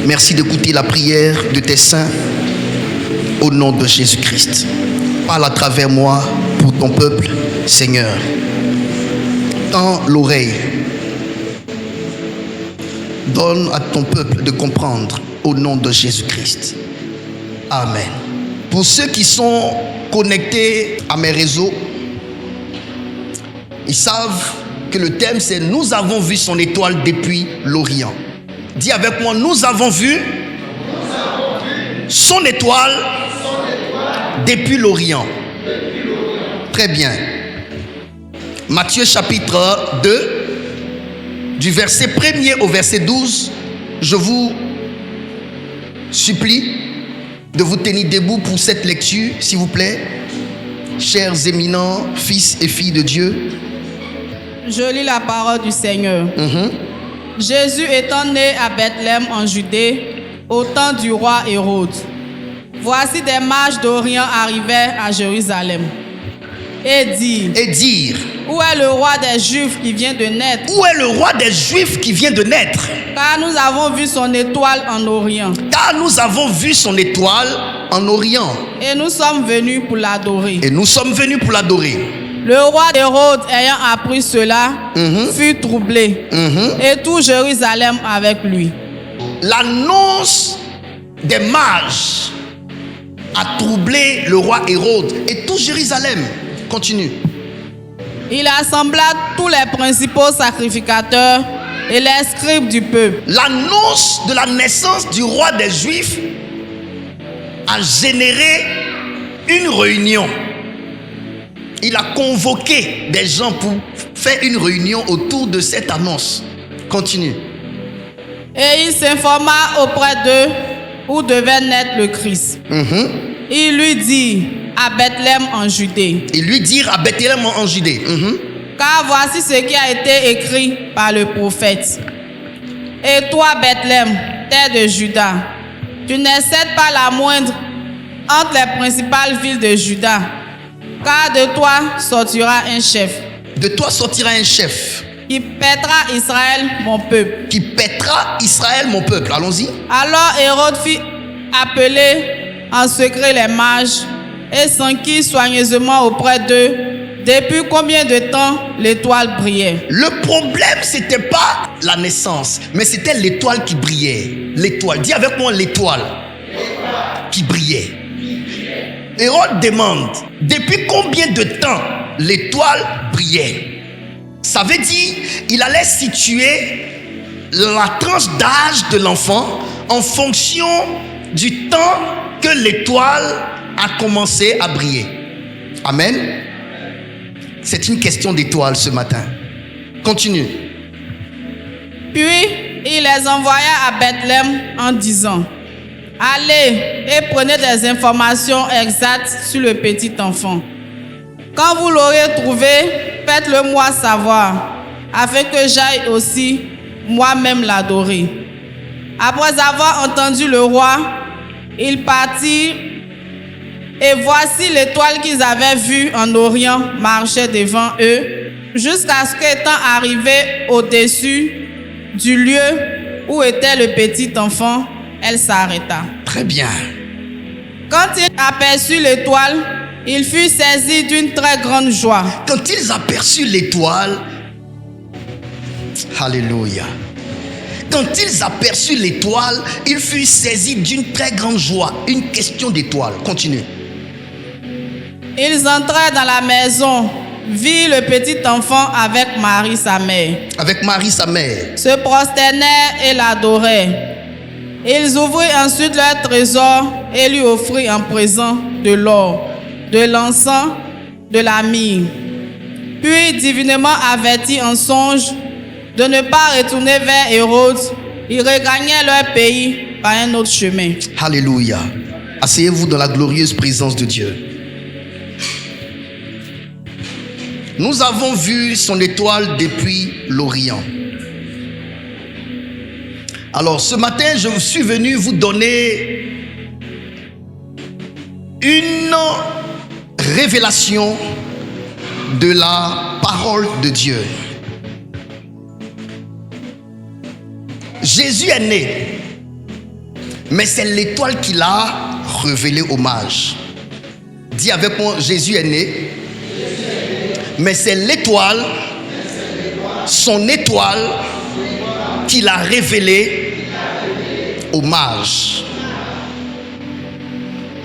Merci d'écouter la prière de tes saints au nom de Jésus-Christ. Parle à travers moi pour ton peuple, Seigneur. Tends l'oreille. Donne à ton peuple de comprendre au nom de Jésus-Christ. Amen. Pour ceux qui sont connectés à mes réseaux, ils savent que le thème c'est « Nous avons vu son étoile depuis l'Orient ». Dis avec moi, nous avons vu son étoile depuis l'Orient. Très bien. Matthieu chapitre 2, du verset 1er au verset 12, je vous supplie de vous tenir debout pour cette lecture, s'il vous plaît. Chers éminents fils et filles de Dieu. Je lis la parole du Seigneur. Jésus étant né à Bethléem en Judée, au temps du roi Hérode, voici des mages d'Orient arrivaient à Jérusalem et dirent, où est le roi des Juifs qui vient de naître? Où est le roi des Juifs qui vient de naître? Car nous avons vu son étoile en Orient. Car nous avons vu son étoile en Orient. Et nous sommes venus pour l'adorer. Et nous sommes venus pour l'adorer. Le roi Hérode, ayant appris cela, fut troublé, et tout Jérusalem avec lui. L'annonce des mages a troublé le roi Hérode et tout Jérusalem. Continue. Il assembla tous les principaux sacrificateurs et les scribes du peuple. L'annonce de la naissance du roi des Juifs a généré une réunion. Il a convoqué des gens pour faire une réunion autour de cette annonce. Continue. Et il s'informa auprès d'eux où devait naître le Christ. Il lui dit à Bethléem en Judée. Il lui dit à Bethléem en Judée. Car voici ce qui a été écrit par le prophète. Et toi, Bethléem, terre de Juda, tu n'excèdes pas la moindre entre les principales villes de Juda. Car de toi sortira un chef. De toi sortira un chef. Qui paîtra Israël, mon peuple. Qui paîtra Israël, mon peuple. Allons-y. Alors Hérode fit appeler en secret les mages et s'enquit soigneusement auprès d'eux depuis combien de temps l'étoile brillait. Le problème, c'était pas la naissance, mais c'était l'étoile qui brillait. L'étoile. Dis avec moi l'étoile qui brillait. Hérode demande, depuis combien de temps l'étoile brillait? Ça veut dire, il allait situer la tranche d'âge de l'enfant en fonction du temps que l'étoile a commencé à briller. Amen. C'est une question d'étoile ce matin. Continue. Puis, il les envoya à Bethléem en disant, allez et prenez des informations exactes sur le petit enfant. Quand vous l'aurez trouvé, faites-le moi savoir, afin que j'aille aussi moi-même l'adorer. Après avoir entendu le roi, ils partirent, et voici l'étoile qu'ils avaient vue en Orient marchait devant eux, jusqu'à ce qu'étant arrivée au-dessus du lieu où était le petit enfant, elle s'arrêta. Très bien. Quand ils aperçurent l'étoile, ils furent saisis d'une très grande joie. Quand ils aperçurent l'étoile, alléluia. Quand ils aperçurent l'étoile, ils furent saisis d'une très grande joie. Une question d'étoile. Continue. Ils entrèrent dans la maison, virent le petit enfant avec Marie sa mère. Avec Marie sa mère. Se prosternèrent et l'adoraient. Ils ouvrirent ensuite leur trésor et lui offrirent en présent de l'or, de l'encens, de la myrrhe. Puis, divinement avertis en songe de ne pas retourner vers Hérode, ils regagnaient leur pays par un autre chemin. Alléluia. Asseyez-vous dans la glorieuse présence de Dieu. Nous avons vu son étoile depuis l'Orient. Alors ce matin, je suis venu vous donner une révélation de la parole de Dieu. Jésus est né mais c'est l'étoile qui l'a révélé aux mages. Dis avec moi, Jésus est né, mais c'est l'étoile, son étoile, qui l'a révélé aux mages.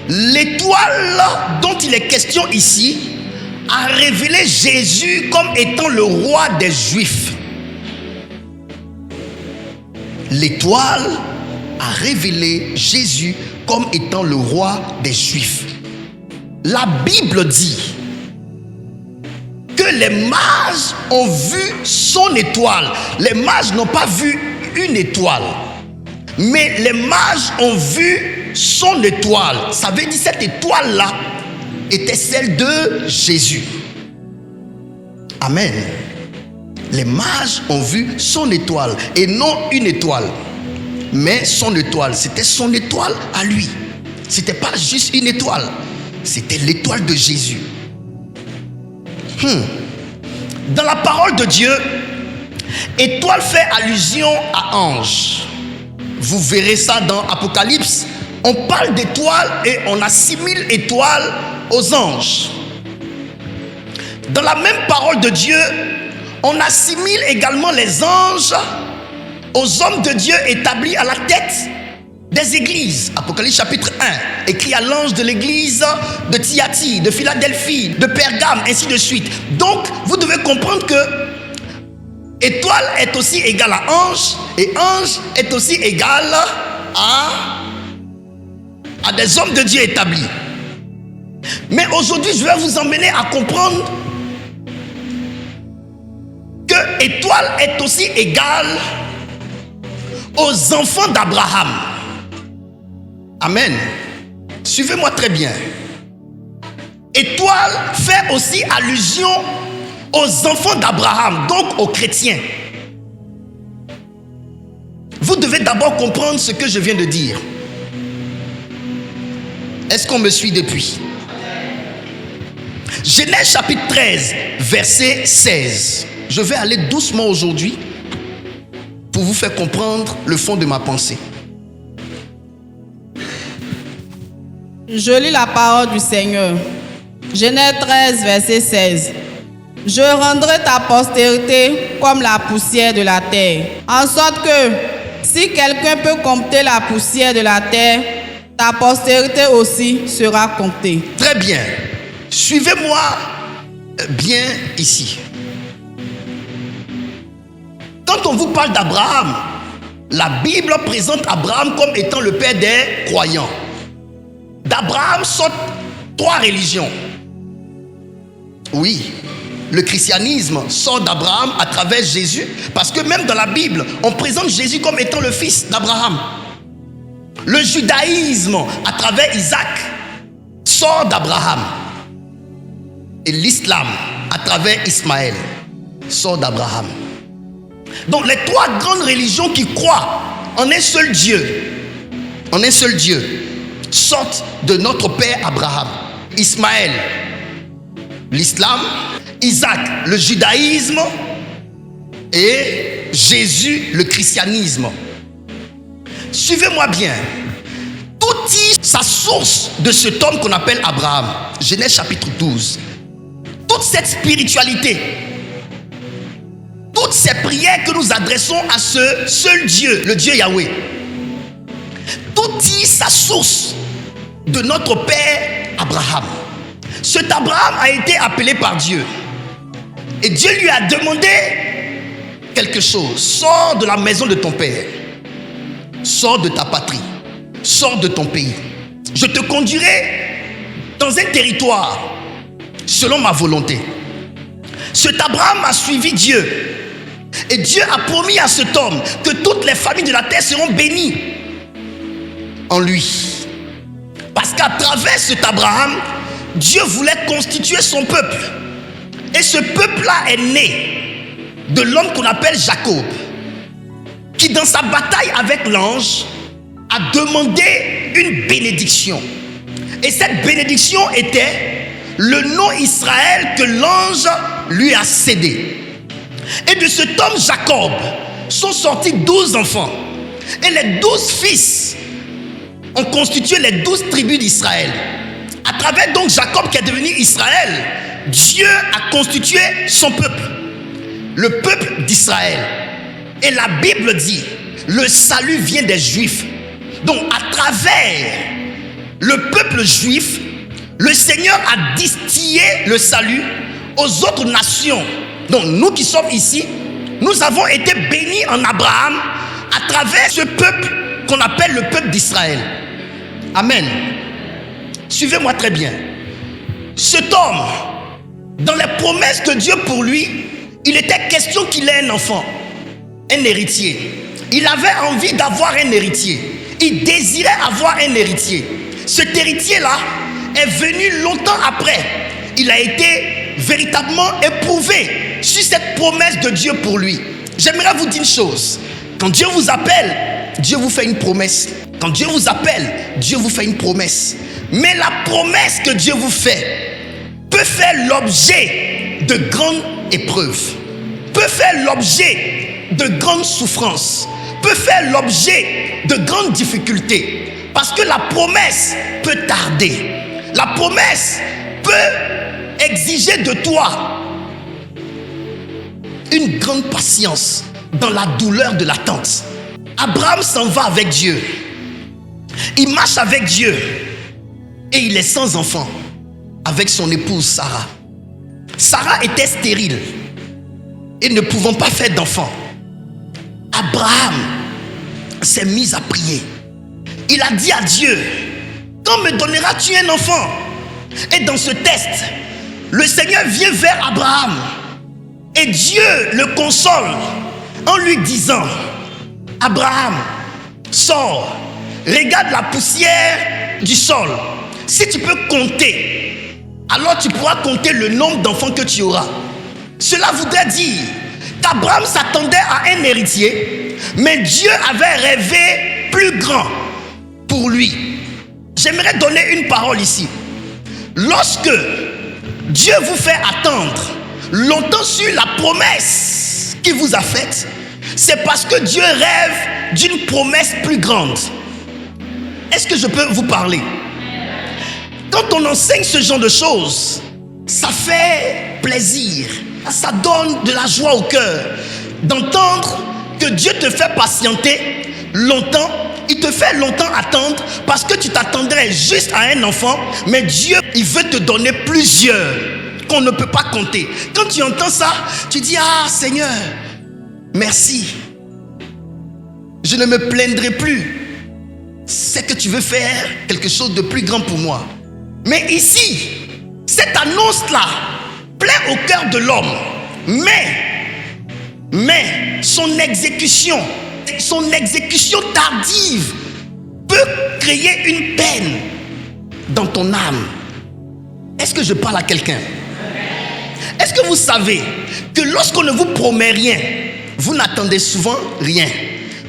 L'étoile dont il est question ici a révélé Jésus comme étant le roi des Juifs. L'étoile a révélé Jésus comme étant le roi des Juifs. La Bible dit que les mages ont vu son étoile. Les mages n'ont pas vu une étoile, mais les mages ont vu son étoile. Ça veut dire que cette étoile-là était celle de Jésus. Amen. Les mages ont vu son étoile et non une étoile, mais son étoile. C'était son étoile à lui. C'était pas juste une étoile, c'était l'étoile de Jésus. Dans la parole de Dieu, étoile fait allusion à ange. Vous verrez ça dans Apocalypse. On parle d'étoile et on assimile étoile aux anges. Dans la même parole de Dieu, on assimile également les anges aux hommes de Dieu établis à la tête des églises. Apocalypse chapitre 1, écrit à l'ange de l'église de Thyatire, de Philadelphie, de Pergame, ainsi de suite. Donc, vous devez comprendre que étoile est aussi égale à ange, et ange est aussi égal à des hommes de Dieu établis. Mais aujourd'hui, je vais vous emmener à comprendre que étoile est aussi égale aux enfants d'Abraham. Amen. Suivez-moi très bien. Étoile fait aussi allusion aux enfants d'Abraham, donc aux chrétiens. Vous devez d'abord comprendre ce que je viens de dire. Est-ce qu'on me suit depuis? Genèse chapitre 13, verset 16. Je vais aller doucement aujourd'hui pour vous faire comprendre le fond de ma pensée. Je lis la parole du Seigneur. Genèse 13, verset 16. Je rendrai ta postérité comme la poussière de la terre, en sorte que si quelqu'un peut compter la poussière de la terre, ta postérité aussi sera comptée. Très bien. Suivez-moi bien ici. Quand on vous parle d'Abraham, la Bible présente Abraham comme étant le père des croyants. D'Abraham sortent trois religions. Oui, le christianisme sort d'Abraham à travers Jésus, parce que même dans la Bible, on présente Jésus comme étant le fils d'Abraham. Le judaïsme, à travers Isaac, sort d'Abraham. Et l'islam, à travers Ismaël, sort d'Abraham. Donc les trois grandes religions qui croient en un seul Dieu, sortent de notre père Abraham. Ismaël, l'islam, Isaac, le judaïsme, et Jésus, le christianisme. Suivez-moi bien. Tout tire sa source de cet homme qu'on appelle Abraham. Genèse chapitre 12. Toute cette spiritualité, toutes ces prières que nous adressons à ce seul Dieu, le Dieu Yahweh, tout tire sa source de notre père Abraham. Cet Abraham a été appelé par Dieu. Et Dieu lui a demandé quelque chose. Sors de la maison de ton père. Sors de ta patrie. Sors de ton pays. Je te conduirai dans un territoire selon ma volonté. Cet Abraham a suivi Dieu. Et Dieu a promis à cet homme que toutes les familles de la terre seront bénies en lui. Parce qu'à travers cet Abraham, Dieu voulait constituer son peuple. Et ce peuple-là est né de l'homme qu'on appelle Jacob, qui dans sa bataille avec l'ange a demandé une bénédiction. Et cette bénédiction était le nom Israël que l'ange lui a cédé. Et de cet homme Jacob sont sortis 12 enfants. Et les 12 fils ont constitué les 12 tribus d'Israël. À travers donc Jacob qui est devenu Israël, Dieu a constitué son peuple, le peuple d'Israël. Et la Bible dit, le salut vient des Juifs. Donc à travers le peuple juif, le Seigneur a distillé le salut aux autres nations. Donc nous qui sommes ici, nous avons été bénis en Abraham à travers ce peuple qu'on appelle le peuple d'Israël. Amen. Suivez-moi très bien. Cet homme, dans les promesses de Dieu pour lui, il était question qu'il ait un enfant, un héritier. Il avait envie d'avoir un héritier. Il désirait avoir un héritier. Cet héritier-là est venu longtemps après. Il a été véritablement éprouvé sur cette promesse de Dieu pour lui. J'aimerais vous dire une chose. Quand Dieu vous appelle, Dieu vous fait une promesse. Quand Dieu vous appelle, Dieu vous fait une promesse. Mais la promesse que Dieu vous fait peut faire l'objet de grandes épreuves, peut faire l'objet de grandes souffrances, peut faire l'objet de grandes difficultés. Parce que la promesse peut tarder. La promesse peut exiger de toi une grande patience dans la douleur de l'attente. Abraham s'en va avec Dieu. Il marche avec Dieu. Et il est sans enfant avec son épouse Sarah. Sarah était stérile et ne pouvant pas faire d'enfant. Abraham s'est mis à prier. Il a dit à Dieu, quand me donneras-tu un enfant? Et dans ce test, le Seigneur vient vers Abraham et Dieu le console en lui disant, Abraham, sors, regarde la poussière du sol. Si tu peux compter, alors tu pourras compter le nombre d'enfants que tu auras. Cela voudrait dire qu'Abraham s'attendait à un héritier, mais Dieu avait rêvé plus grand pour lui. J'aimerais donner une parole ici. Lorsque Dieu vous fait attendre longtemps sur la promesse qu'il vous a faite, c'est parce que Dieu rêve d'une promesse plus grande. Est-ce que je peux vous parler? Quand on enseigne ce genre de choses, ça fait plaisir, ça donne de la joie au cœur d'entendre que Dieu te fait patienter longtemps. Il te fait longtemps attendre parce que tu t'attendrais juste à un enfant, mais Dieu, il veut te donner plusieurs qu'on ne peut pas compter. Quand tu entends ça, tu dis, ah Seigneur, merci. Je ne me plaindrai plus. C'est que tu veux faire quelque chose de plus grand pour moi. Mais ici, cette annonce-là plaît au cœur de l'homme. Mais son exécution tardive peut créer une peine dans ton âme. Est-ce que je parle à quelqu'un? Est-ce que vous savez que lorsqu'on ne vous promet rien, vous n'attendez souvent rien?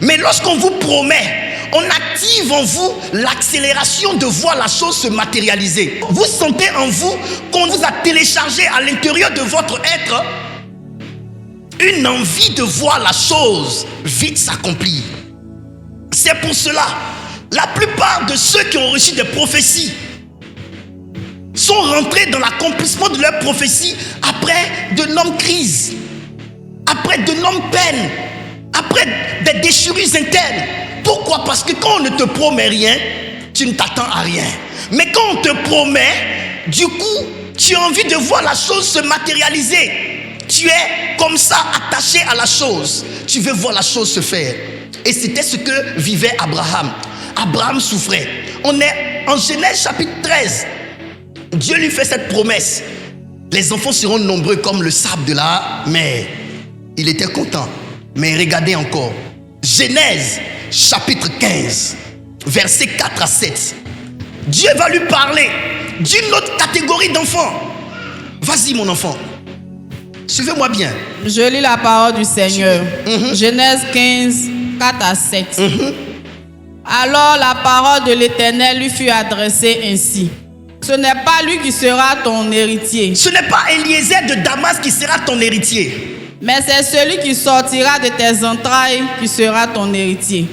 Mais lorsqu'on vous promet, on active en vous l'accélération de voir la chose se matérialiser. Vous sentez en vous qu'on vous a téléchargé à l'intérieur de votre être une envie de voir la chose vite s'accomplir. C'est pour cela, la plupart de ceux qui ont reçu des prophéties sont rentrés dans l'accomplissement de leurs prophéties après de longues crises, après de longues peines, après des déchirures internes. Pourquoi? Parce que quand on ne te promet rien, tu ne t'attends à rien. Mais quand on te promet, du coup, tu as envie de voir la chose se matérialiser. Tu es comme ça attaché à la chose. Tu veux voir la chose se faire. Et c'était ce que vivait Abraham. Abraham souffrait. On est en Genèse chapitre 13. Dieu lui fait cette promesse. Les enfants seront nombreux comme le sable de la mer. Il était content. Mais regardez encore. Genèse chapitre 15, versets 4 à 7. Dieu va lui parler d'une autre catégorie d'enfants. Vas-y mon enfant. Suivez-moi bien. Je lis la parole du Seigneur. Genèse 15, 4 à 7. Alors la parole de l'Éternel lui fut adressée ainsi. Ce n'est pas lui qui sera ton héritier. Ce n'est pas Eliezer de Damas qui sera ton héritier. Mais c'est celui qui sortira de tes entrailles qui sera ton héritier.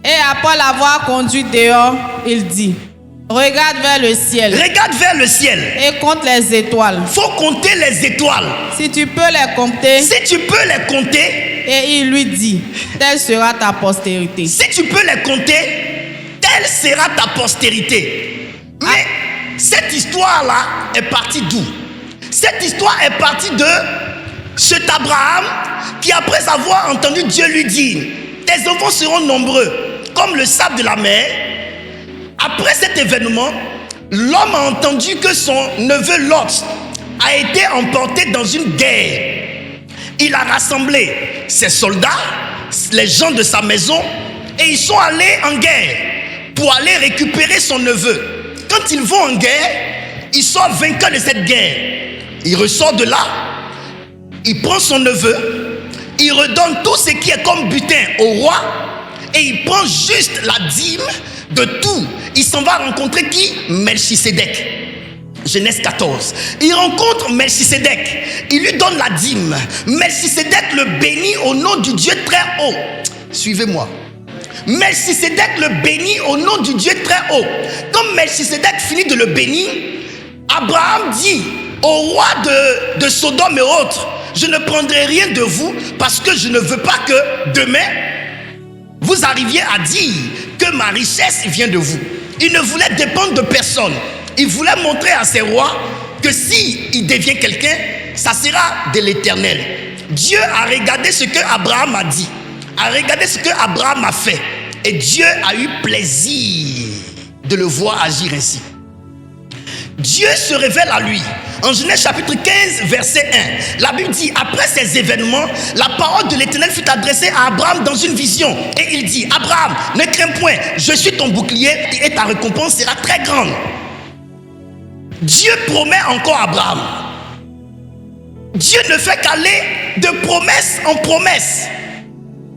Et après l'avoir conduit dehors, il dit, regarde vers le ciel Regarde vers le ciel. et compte les étoiles. Faut compter les étoiles. Si tu peux les compter. Si tu peux les compter, Et il lui dit, telle sera ta postérité. si tu peux les compter, telle sera ta postérité. Mais cette histoire-là est partie d'où? Cette histoire est partie de cet Abraham qui, après avoir entendu Dieu lui dire, tes enfants seront nombreux comme le sable de la mer. Après cet événement, l'homme a entendu que son neveu Lot a été emporté dans une guerre. Il a rassemblé ses soldats, les gens de sa maison, et ils sont allés en guerre pour aller récupérer son neveu. Quand ils vont en guerre, ils sont vainqueurs de cette guerre. Il ressort de là, il prend son neveu, il redonne tout ce qui est comme butin au roi, et il prend juste la dîme de tout. Il s'en va rencontrer qui? Melchisédek. Genèse 14. Il rencontre Melchisédek. Il lui donne la dîme. Melchisédek le bénit au nom du Dieu très haut. Suivez-moi. Melchisédek le bénit au nom du Dieu très haut. Quand Melchisédek finit de le bénir, Abraham dit au roi de Sodome et autres, je ne prendrai rien de vous parce que je ne veux pas que demain vous arriviez à dire que ma richesse vient de vous. Il ne voulait dépendre de personne. Il voulait montrer à ses rois que si il devient quelqu'un, ça sera de l'éternel. Dieu a regardé ce que Abraham a dit, a regardé ce que Abraham a fait, et Dieu a eu plaisir de le voir agir ainsi. Dieu se révèle à lui. En Genèse chapitre 15, verset 1, la Bible dit, après ces événements, la parole de l'Éternel fut adressée à Abraham dans une vision. Et il dit, Abraham, ne crains point, je suis ton bouclier et ta récompense sera très grande. Dieu promet encore à Abraham. Dieu ne fait qu'aller de promesse en promesse.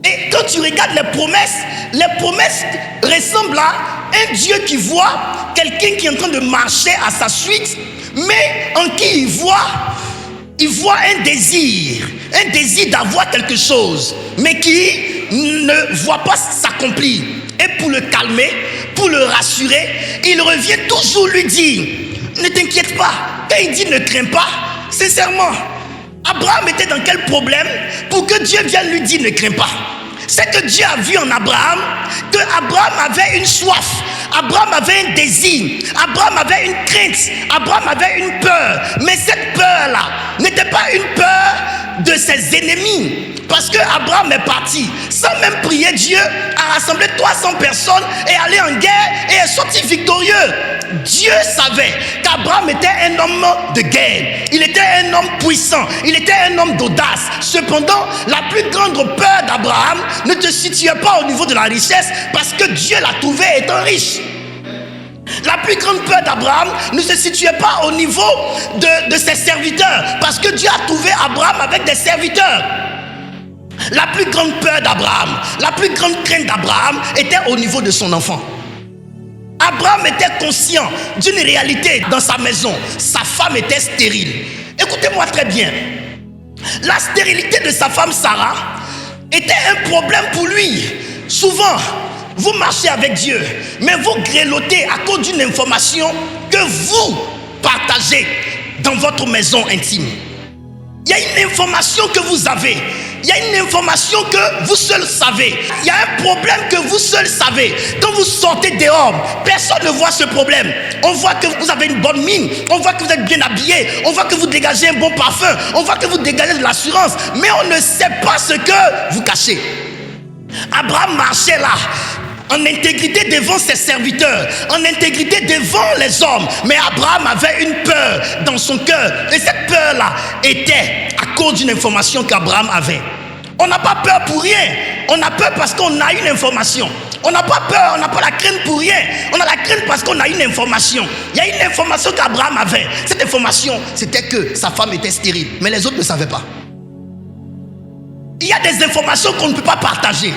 Et quand tu regardes les promesses ressemblent à un Dieu qui voit quelqu'un qui est en train de marcher à sa suite, mais en qui il voit un désir d'avoir quelque chose, mais qui ne voit pas s'accomplir. Et pour le calmer, pour le rassurer, il revient toujours lui dire, ne t'inquiète pas. Quand il dit ne crains pas, sincèrement, Abraham était dans quel problème pour que Dieu vienne lui dire ne crains pas? C'est que Dieu a vu en Abraham que Abraham avait une soif, Abraham avait un désir, Abraham avait une crainte, Abraham avait une peur. Mais cette peur-là n'était pas une peur de ses ennemis. Parce que Abraham est parti sans même prier. Dieu a rassemblé 300 personnes et allé en guerre et est sorti victorieux. Dieu savait qu'Abraham était un homme de guerre. Il était un homme puissant. Il était un homme d'audace. Cependant, la plus grande peur d'Abraham ne se situait pas au niveau de la richesse, parce que Dieu l'a trouvé étant riche. La plus grande peur d'Abraham ne se situait pas au niveau de ses serviteurs, parce que Dieu a trouvé Abraham avec des serviteurs. La plus grande peur d'Abraham, la plus grande crainte d'Abraham était au niveau de son enfant. Abraham était conscient d'une réalité dans sa maison. Sa femme était stérile. Écoutez-moi très bien. La stérilité de sa femme Sarah était un problème pour lui. Souvent, vous marchez avec Dieu, mais vous grelottez à cause d'une information que vous partagez dans votre maison intime. Il y a une information que vous avez. Il y a une information que vous seul savez. Il y a un problème que vous seul savez. Quand vous sortez dehors, personne ne voit ce problème. On voit que vous avez une bonne mine. On voit que vous êtes bien habillé. On voit que vous dégagez un bon parfum. On voit que vous dégagez de l'assurance. Mais on ne sait pas ce que vous cachez. Abraham marchait là, en intégrité devant ses serviteurs, en intégrité devant les hommes. Mais Abraham avait une peur dans son cœur. Et cette peur-là était à cause d'une information qu'Abraham avait. On n'a pas peur pour rien. On a peur parce qu'on a une information. On n'a pas peur, on n'a pas la crainte pour rien. On a la crainte parce qu'on a une information. Il y a une information qu'Abraham avait. Cette information, c'était que sa femme était stérile. Mais les autres ne savaient pas. Il y a des informations qu'on ne peut pas partager.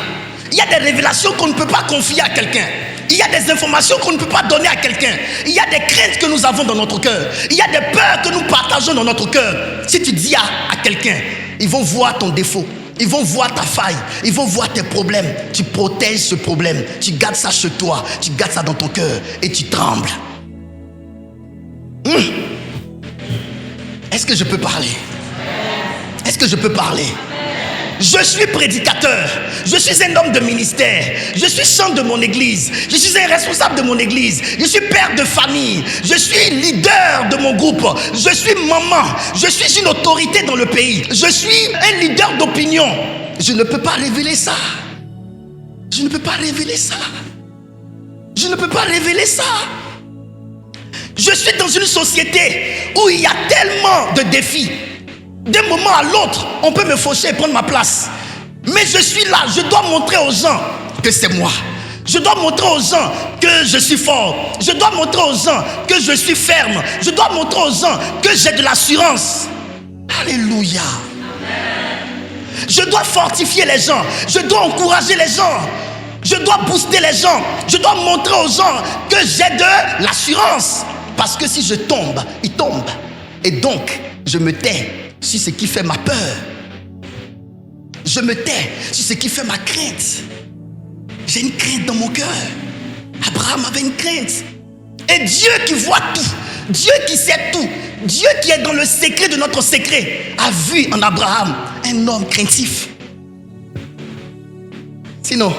Il y a des révélations qu'on ne peut pas confier à quelqu'un. Il y a des informations qu'on ne peut pas donner à quelqu'un. Il y a des craintes que nous avons dans notre cœur. Il y a des peurs que nous partageons dans notre cœur. Si tu dis à quelqu'un, ils vont voir ton défaut. Ils vont voir ta faille, ils vont voir tes problèmes. Tu protèges ce problème, tu gardes ça chez toi, tu gardes ça dans ton cœur et tu trembles. Est-ce que je peux parler? Est-ce que je peux parler? Je suis prédicateur, je suis un homme de ministère, je suis chef de mon église, je suis un responsable de mon église, je suis père de famille, je suis leader de mon groupe, je suis maman, je suis une autorité dans le pays, je suis un leader d'opinion. Je ne peux pas révéler ça. Je ne peux pas révéler ça. Je ne peux pas révéler ça. Je suis dans une société où il y a tellement de défis. D'un moment à l'autre, on peut me faucher et prendre ma place. Mais je suis là, je dois montrer aux gens que c'est moi. Je dois montrer aux gens que je suis fort. Je dois montrer aux gens que je suis ferme. Je dois montrer aux gens que j'ai de l'assurance. Alléluia. Je dois fortifier les gens. Je dois encourager les gens. Je dois booster les gens. Je dois montrer aux gens que j'ai de l'assurance. Parce que si je tombe, ils tombent. Et donc, je me tais sur ce qui fait ma peur. Je me tais sur ce qui fait ma crainte. J'ai une crainte dans mon cœur. Abraham avait une crainte. Et Dieu qui voit tout, Dieu qui sait tout, Dieu qui est dans le secret de notre secret, a vu en Abraham un homme craintif. Sinon,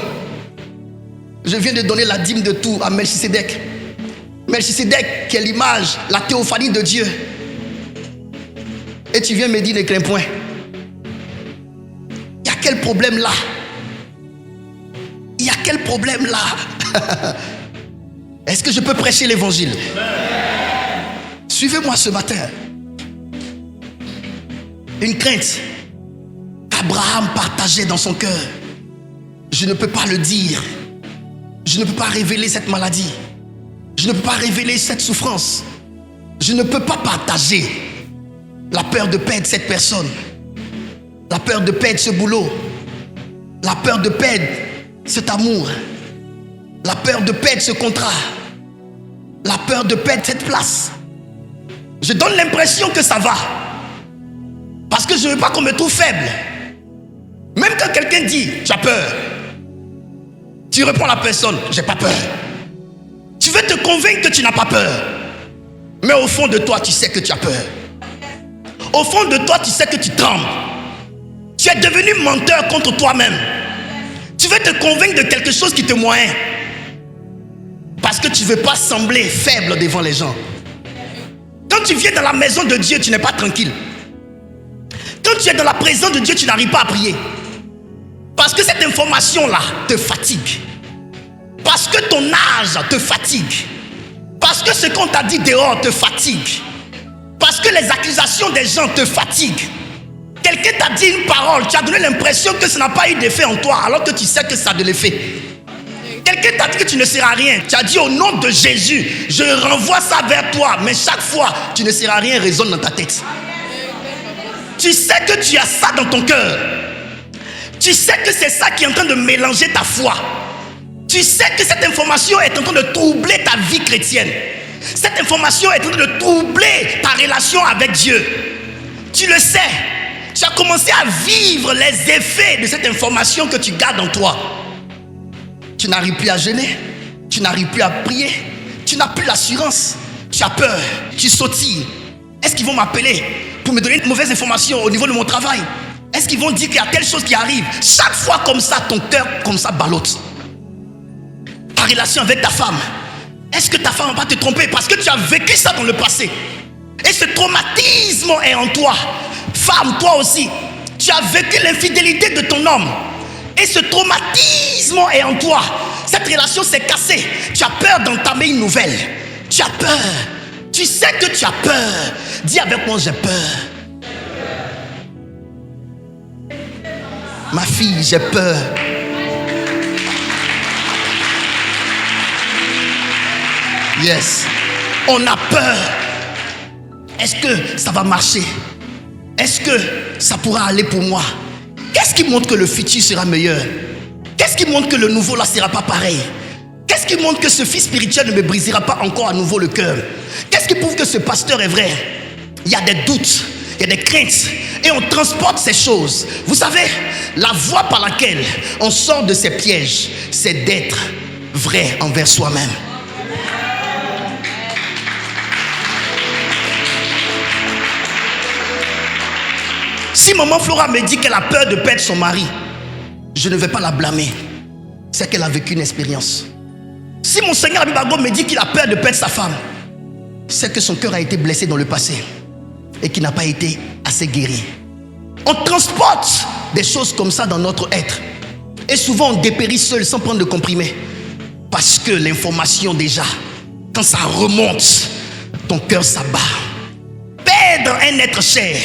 je viens de donner la dîme de tout à Melchisédek. Melchisédek qui est l'image, la théophanie de Dieu. Et tu viens me dire ne crains point. Il y a quel problème là? Il y a quel problème là? Est-ce que je peux prêcher l'évangile? Suivez-moi ce matin. Une crainte qu'Abraham partageait dans son cœur. Je ne peux pas le dire. Je ne peux pas révéler cette maladie. Je ne peux pas révéler cette souffrance. Je ne peux pas partager la peur de perdre cette personne, la peur de perdre ce boulot, la peur de perdre cet amour, la peur de perdre ce contrat, la peur de perdre cette place. Je donne l'impression que ça va, parce que je ne veux pas qu'on me trouve faible. Même quand quelqu'un dit tu as peur, tu réponds à la personne j'ai pas peur. Tu veux te convaincre que tu n'as pas peur, mais au fond de toi tu sais que tu as peur. Au fond de toi tu sais que tu trembles. Tu es devenu menteur contre toi-même. Tu veux te convaincre de quelque chose qui te moyen, parce que tu ne veux pas sembler faible devant les gens. Quand tu viens dans la maison de Dieu, tu n'es pas tranquille. Quand tu es dans la présence de Dieu, tu n'arrives pas à prier. Parce que cette information-là te fatigue. Parce que ton âge te fatigue. Parce que ce qu'on t'a dit dehors te fatigue. Parce que les accusations des gens te fatiguent. Quelqu'un t'a dit une parole, tu as donné l'impression que ça n'a pas eu d'effet en toi, alors que tu sais que ça a de l'effet. Quelqu'un t'a dit que tu ne seras rien. Tu as dit au nom de Jésus, je renvoie ça vers toi. Mais chaque fois, tu ne seras rien résonne dans ta tête. Tu sais que tu as ça dans ton cœur. Tu sais que c'est ça qui est en train de mélanger ta foi. Tu sais que cette information est en train de troubler ta vie chrétienne. Cette information est en train de troubler ta relation avec Dieu. Tu le sais. Tu as commencé à vivre les effets de cette information que tu gardes en toi. Tu n'arrives plus à jeûner, tu n'arrives plus à prier, tu n'as plus l'assurance, tu as peur, tu sautilles. Est-ce qu'ils vont m'appeler pour me donner une mauvaise information au niveau de mon travail? Est-ce qu'ils vont dire qu'il y a telle chose qui arrive? Chaque fois comme ça, ton cœur comme ça ballotte. Ta relation avec ta femme, est-ce que ta femme va pas te tromper? Parce que tu as vécu ça dans le passé. Et ce traumatisme est en toi. Femme, toi aussi, tu as vécu l'infidélité de ton homme. Et ce traumatisme est en toi. Cette relation s'est cassée. Tu as peur d'entamer une nouvelle. Tu as peur. Tu sais que tu as peur. Dis avec moi, j'ai peur. Ma fille, j'ai peur. Yes. On a peur. Est-ce que ça va marcher? Est-ce que ça pourra aller pour moi? Qu'est-ce qui montre que le futur sera meilleur? Qu'est-ce qui montre que le nouveau là sera pas pareil? Qu'est-ce qui montre que ce fils spirituel ne me brisera pas encore à nouveau le cœur? Qu'est-ce qui prouve que ce pasteur est vrai? Il y a des doutes, il y a des craintes. Et on transporte ces choses. Vous savez, la voie par laquelle on sort de ces pièges, c'est d'être vrai envers soi-même. Si maman Flora me dit qu'elle a peur de perdre son mari, je ne vais pas la blâmer. C'est qu'elle a vécu une expérience. Si mon Seigneur Abibago me dit qu'il a peur de perdre sa femme, c'est que son cœur a été blessé dans le passé et qu'il n'a pas été assez guéri. On transporte des choses comme ça dans notre être. Et souvent on dépérit seul sans prendre de comprimés. Parce que l'information déjà, quand ça remonte, ton cœur s'abat. Perdre un être cher,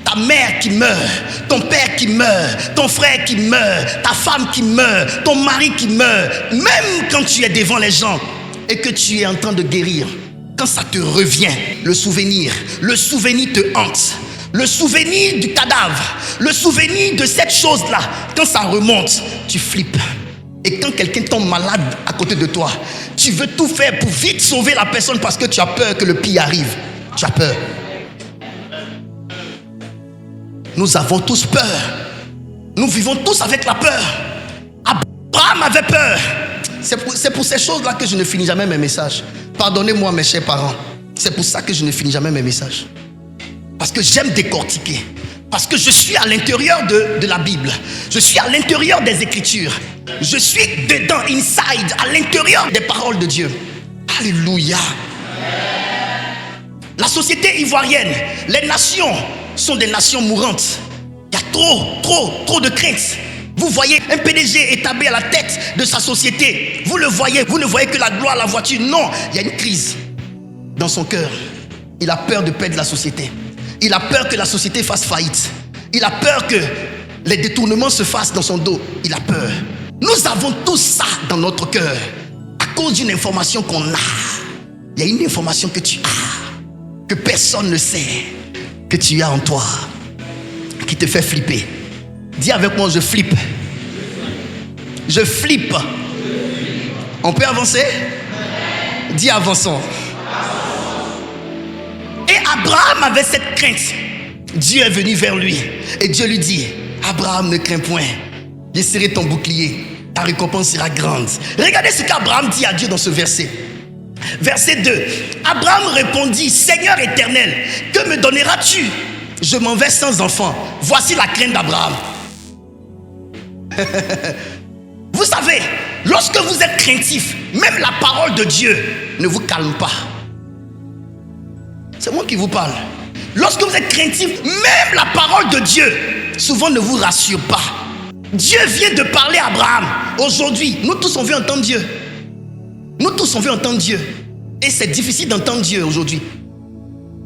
ta mère qui meurt, ton père qui meurt, ton frère qui meurt, ta femme qui meurt, ton mari qui meurt, même quand tu es devant les gens et que tu es en train de guérir, quand ça te revient, le souvenir te hante. Le souvenir du cadavre, le souvenir de cette chose-là, quand ça remonte, tu flippes. Et quand quelqu'un tombe malade à côté de toi, tu veux tout faire pour vite sauver la personne parce que tu as peur que le pire arrive. Tu as peur. Nous avons tous peur. Nous vivons tous avec la peur. Abraham avait peur. C'est pour ces choses-là que je ne finis jamais mes messages. Pardonnez-moi mes chers parents. C'est pour ça que je ne finis jamais mes messages. Parce que j'aime décortiquer. Parce que je suis à l'intérieur de la Bible. Je suis à l'intérieur des Écritures. Je suis dedans, inside, à l'intérieur des paroles de Dieu. Alléluia. La société ivoirienne, les nations sont des nations mourantes. Il y a trop de craintes. Vous voyez un PDG établi à la tête de sa société. Vous le voyez, vous ne voyez que la gloire, la voiture. Non, il y a une crise dans son cœur. Il a peur de perdre la société. Il a peur que la société fasse faillite. Il a peur que les détournements se fassent dans son dos. Il a peur. Nous avons tout ça dans notre cœur à cause d'une information qu'on a. Il y a une information que tu as, que personne ne sait, que tu as en toi, qui te fait flipper. Dis avec moi, je flippe. Je flippe. On peut avancer? Dis avançons. Et Abraham avait cette crainte. Dieu est venu vers lui et Dieu lui dit: Abraham, ne crains point, je serai ton bouclier, ta récompense sera grande. Regardez ce qu'Abraham dit à Dieu dans ce verset. Verset 2. Abraham répondit: Seigneur éternel, que me donneras-tu? Je m'en vais sans enfant. Voici la crainte d'Abraham. Vous savez, lorsque vous êtes craintif, même la parole de Dieu ne vous calme pas. C'est moi qui vous parle. Lorsque vous êtes craintif, même la parole de Dieu souvent ne vous rassure pas. Dieu vient de parler à Abraham. Aujourd'hui, nous tous on veut entendre Dieu. Nous tous on veut entendre Dieu. Et c'est difficile d'entendre Dieu aujourd'hui.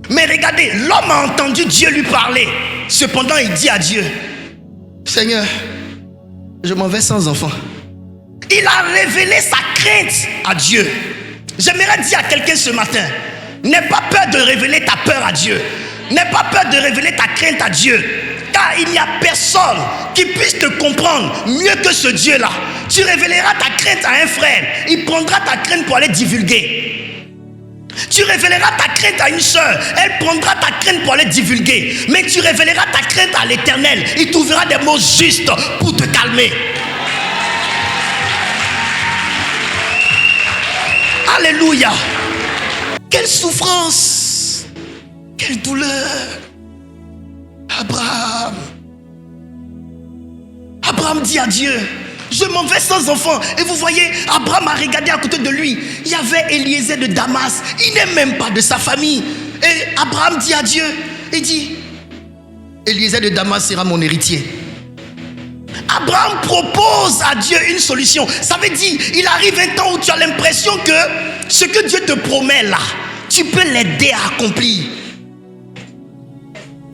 Mais regardez, l'homme a entendu Dieu lui parler. Cependant, il dit à Dieu: Seigneur, je m'en vais sans enfant. Il a révélé sa crainte à Dieu. J'aimerais dire à quelqu'un ce matin: n'aie pas peur de révéler ta peur à Dieu. N'aie pas peur de révéler ta crainte à Dieu. Car il n'y a personne qui puisse te comprendre mieux que ce Dieu-là. Tu révéleras ta crainte à un frère. Il prendra ta crainte pour aller divulguer. Tu révéleras ta crainte à une soeur. Elle prendra ta crainte pour aller divulguer. Mais tu révéleras ta crainte à l'Éternel. Il trouvera des mots justes pour te calmer. Alléluia. Quelle souffrance, quelle douleur. Abraham dit à Dieu: je m'en vais sans enfant. Et vous voyez, Abraham a regardé à côté de lui. Il y avait Eliezer de Damas. Il n'est même pas de sa famille. Et Abraham dit à Dieu, il dit: Eliezer de Damas sera mon héritier. Abraham propose à Dieu une solution. Ça veut dire, il arrive un temps où tu as l'impression que ce que Dieu te promet là, tu peux l'aider à accomplir.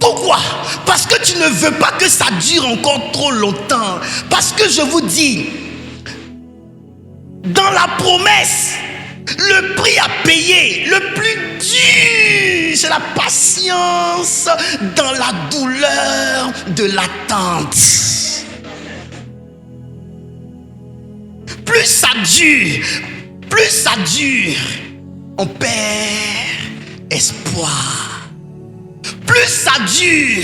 Pourquoi? Parce que tu ne veux pas que ça dure encore trop longtemps. Parce que je vous dis, dans la promesse, le prix à payer, le plus dur, c'est la patience dans la douleur de l'attente. Plus ça dure, on perd espoir. plus ça dure,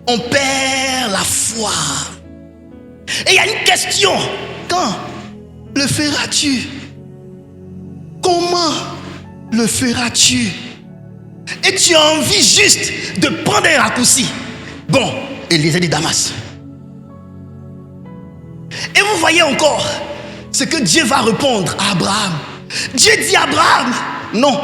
on perd la foi. Et il y a une question. Quand le feras-tu? Comment le feras-tu? Et tu as envie juste de prendre un raccourci. Bon, Eliezer de Damas. Et vous voyez encore ce que Dieu va répondre à Abraham. Dieu dit à Abraham, non.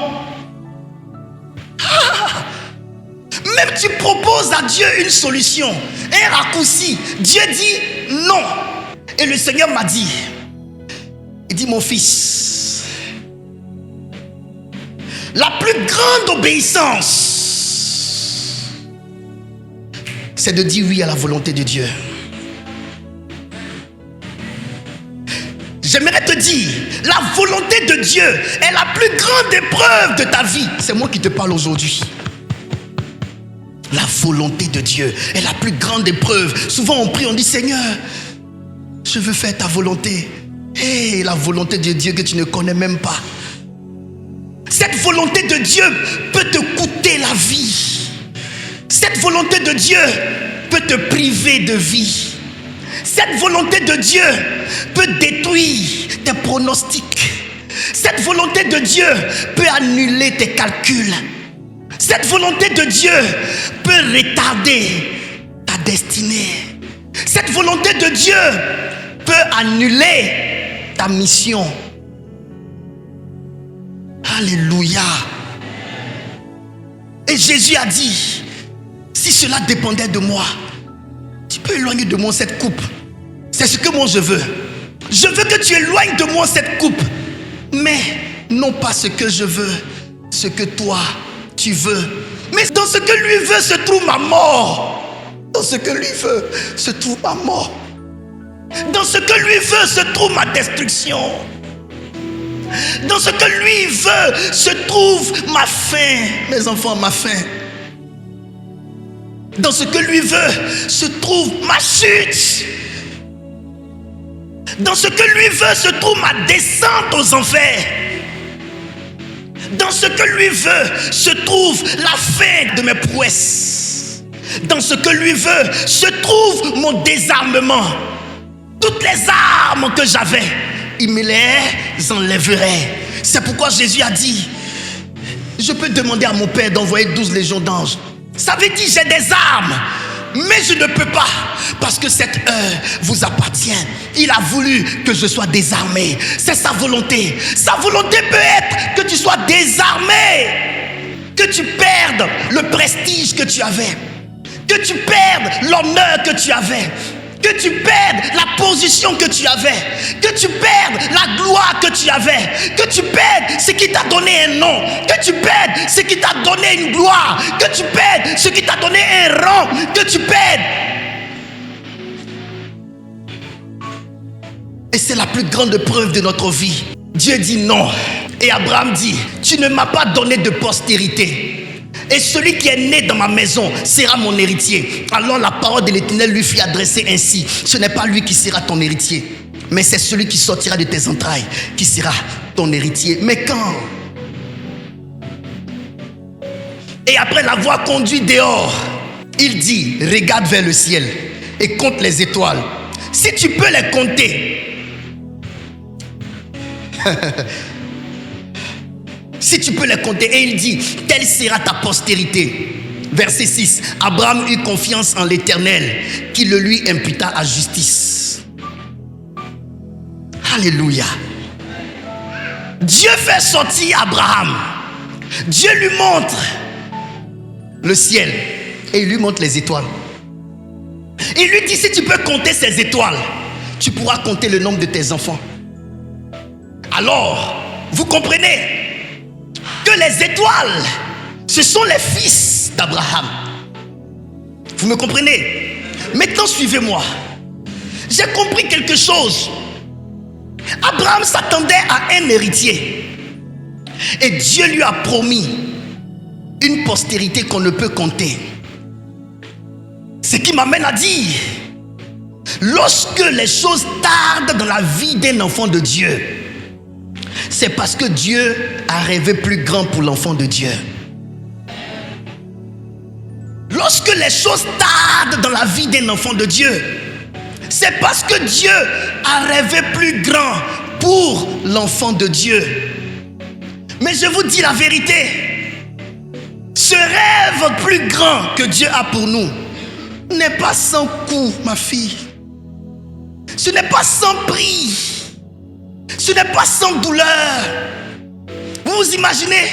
Même tu proposes à Dieu une solution, un raccourci. Dieu dit non. Et le Seigneur m'a dit, il dit, mon fils, la plus grande obéissance, c'est de dire oui à la volonté de Dieu. J'aimerais te dire, la volonté de Dieu est la plus grande épreuve de ta vie. C'est moi qui te parle aujourd'hui. La volonté de Dieu est la plus grande épreuve. Souvent on prie, on dit, Seigneur, je veux faire ta volonté. Et la volonté de Dieu que tu ne connais même pas. Cette volonté de Dieu peut te coûter la vie. Cette volonté de Dieu peut te priver de vie. Cette volonté de Dieu peut détruire tes pronostics. Cette volonté de Dieu peut annuler tes calculs. Cette volonté de Dieu peut retarder ta destinée. Cette volonté de Dieu peut annuler ta mission. Alléluia. Et Jésus a dit, si cela dépendait de moi, tu peux éloigner de moi cette coupe. C'est ce que moi je veux. Je veux que tu éloignes de moi cette coupe. Mais non pas ce que je veux, ce que toi tu veux. Mais dans ce que lui veut se trouve ma mort. Dans ce que lui veut se trouve ma mort. Dans ce que lui veut se trouve ma destruction. Dans ce que lui veut se trouve ma fin. Mes enfants, ma fin. Dans ce que lui veut se trouve ma chute. Dans ce que lui veut se trouve ma descente aux enfers. Dans ce que lui veut se trouve la fin de mes prouesses. Dans ce que lui veut se trouve mon désarmement. Toutes les armes que j'avais, il me les enlèverait. C'est pourquoi Jésus a dit, je peux demander à mon Père d'envoyer 12 légions d'anges. Ça veut dire j'ai des armes, mais je ne peux pas, parce que cette heure vous appartient. Il a voulu que je sois désarmé. C'est sa volonté. Sa volonté peut être que tu sois désarmé, que tu perdes le prestige que tu avais, que tu perdes l'honneur que tu avais, que tu perdes la position que tu avais, que tu perdes la gloire que tu avais, que tu perdes ce qui t'a donné un nom, que tu perdes ce qui t'a donné une gloire, que tu perdes ce qui t'a donné un rang, que tu perdes. Et c'est la plus grande preuve de notre vie. Dieu dit non. Et Abraham dit, tu ne m'as pas donné de postérité. Et celui qui est né dans ma maison sera mon héritier. Alors la parole de l'Éternel lui fut adressée ainsi. Ce n'est pas lui qui sera ton héritier, mais c'est celui qui sortira de tes entrailles qui sera ton héritier. Mais quand? Et après l'avoir conduit dehors, il dit, regarde vers le ciel et compte les étoiles. Si tu peux les compter. Si tu peux les compter. Et il dit, telle sera ta postérité. Verset 6. Abraham eut confiance en l'Éternel, qui le lui imputa à justice. Alléluia. Dieu fait sortir Abraham. Dieu lui montre le ciel et il lui montre les étoiles. Il lui dit, si tu peux compter ces étoiles, tu pourras compter le nombre de tes enfants. Alors, vous comprenez que les étoiles, ce sont les fils d'Abraham. Vous me comprenez? Maintenant, suivez-moi. J'ai compris quelque chose. Abraham s'attendait à un héritier. Et Dieu lui a promis une postérité qu'on ne peut compter. Ce qui m'amène à dire, lorsque les choses tardent dans la vie d'un enfant de Dieu, c'est parce que Dieu a rêvé plus grand pour l'enfant de Dieu. lorsque les choses tardent dans la vie d'un enfant de Dieu, c'est parce que Dieu a rêvé plus grand pour l'enfant de Dieu. Mais je vous dis la vérité, ce rêve plus grand que Dieu a pour nous n'est pas sans coût, ma fille. Ce n'est pas sans prix. Ce n'est pas sans douleur. Vous vous imaginez,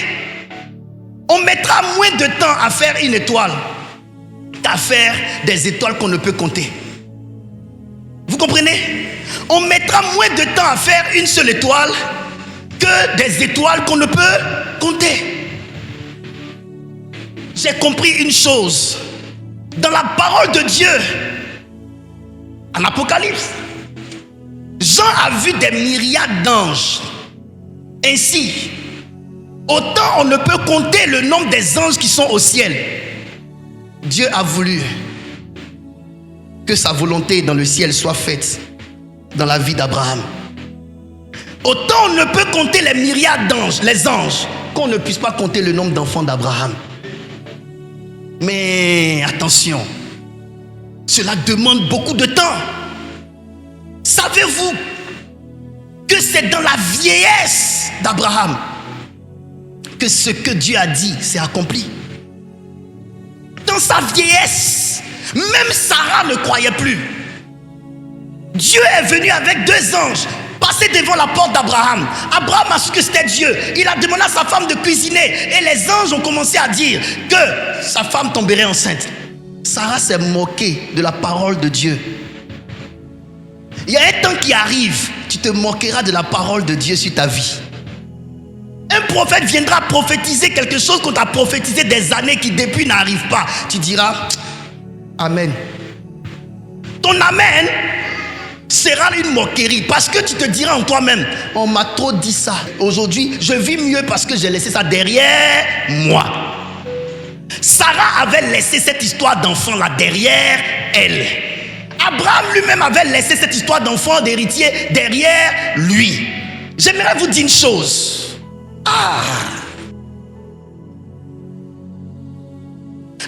on mettra moins de temps à faire une étoile qu'à faire des étoiles qu'on ne peut compter. Vous comprenez? On mettra moins de temps à faire une seule étoile que des étoiles qu'on ne peut compter. J'ai compris une chose. Dans la parole de Dieu, en Apocalypse, Jean a vu des myriades d'anges. Ainsi, autant on ne peut compter le nombre des anges qui sont au ciel. Dieu a voulu que sa volonté dans le ciel soit faite dans la vie d'Abraham. Autant on ne peut compter les myriades d'anges, les anges, qu'on ne puisse pas compter le nombre d'enfants d'Abraham. Mais attention, cela demande beaucoup de temps. Savez-vous que c'est dans la vieillesse d'Abraham que ce que Dieu a dit s'est accompli? Dans sa vieillesse, même Sarah ne croyait plus. Dieu est venu avec 2 anges passer devant la porte d'Abraham. Abraham a su que c'était Dieu. Il a demandé à sa femme de cuisiner et les anges ont commencé à dire que sa femme tomberait enceinte. Sarah s'est moquée de la parole de Dieu. Il y a un temps qui arrive, tu te moqueras de la parole de Dieu sur ta vie. Un prophète viendra prophétiser quelque chose qu'on t'a prophétisé des années qui depuis n'arrive pas. Tu diras Amen. Ton Amen sera une moquerie parce que tu te diras en toi-même, on m'a trop dit ça. Aujourd'hui, je vis mieux parce que j'ai laissé ça derrière moi. Sarah avait laissé cette histoire d'enfant là derrière elle. Abraham lui-même avait laissé cette histoire d'enfant, d'héritier derrière lui. J'aimerais vous dire une chose.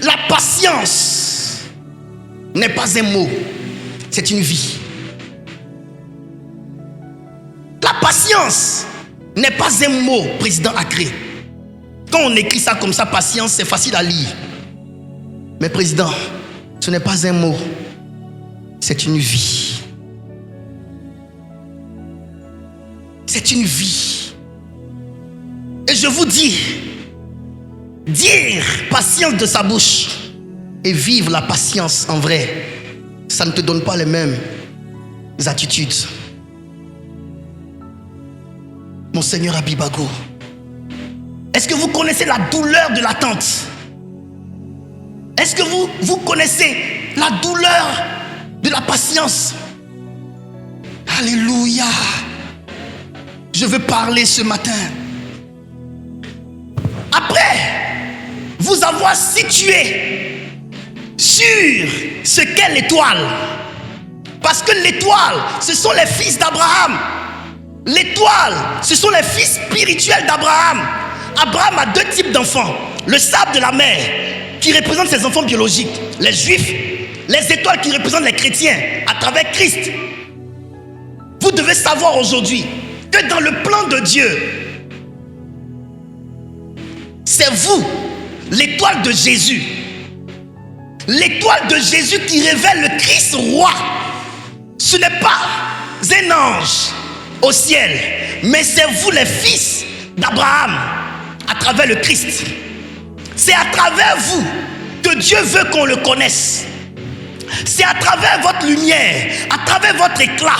La patience n'est pas un mot, c'est une vie. La patience n'est pas un mot, président Acré. Quand on écrit ça comme ça, patience, c'est facile à lire. Mais président, ce n'est pas un mot, c'est une vie. C'est une vie. Et je vous dis, dire patience de sa bouche et vivre la patience en vrai, ça ne te donne pas les mêmes attitudes. Monseigneur Abibago, est-ce que vous connaissez la douleur de l'attente? Est-ce que vous connaissez la douleur de la patience? Alléluia. Je veux parler ce matin. Après vous avoir situé sur ce qu'est l'étoile, parce que l'étoile, ce sont les fils d'Abraham. L'étoile, ce sont les fils spirituels d'Abraham. Abraham a 2 types d'enfants. Le sable de la mer, qui représente ses enfants biologiques, les juifs. Les étoiles qui représentent les chrétiens à travers Christ. Vous devez savoir aujourd'hui que dans le plan de Dieu, c'est vous, l'étoile de Jésus. L'étoile de Jésus qui révèle le Christ roi. Ce n'est pas un ange au ciel, mais c'est vous les fils d'Abraham à travers le Christ. C'est à travers vous que Dieu veut qu'on le connaisse. C'est à travers votre lumière, à travers votre éclat.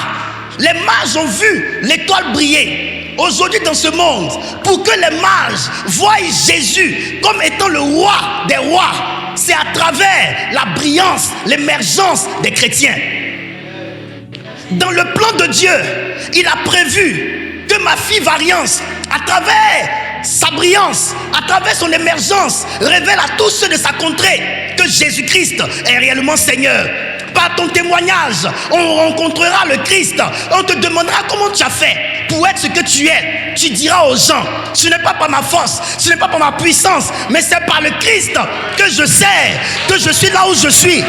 Les mages ont vu l'étoile briller. Aujourd'hui dans ce monde, pour que les mages voient Jésus comme étant le roi des rois, c'est à travers la brillance, l'émergence des chrétiens. Dans le plan de Dieu, il a prévu que ma fille Variance, à travers sa brillance, à travers son émergence, révèle à tous ceux de sa contrée que Jésus-Christ est réellement Seigneur. Par ton témoignage, on rencontrera le Christ. On te demandera comment tu as fait pour être ce que tu es, tu diras aux gens, ce n'est pas par ma force, ce n'est pas par ma puissance, mais c'est par le Christ que je sais que je suis là où je suis.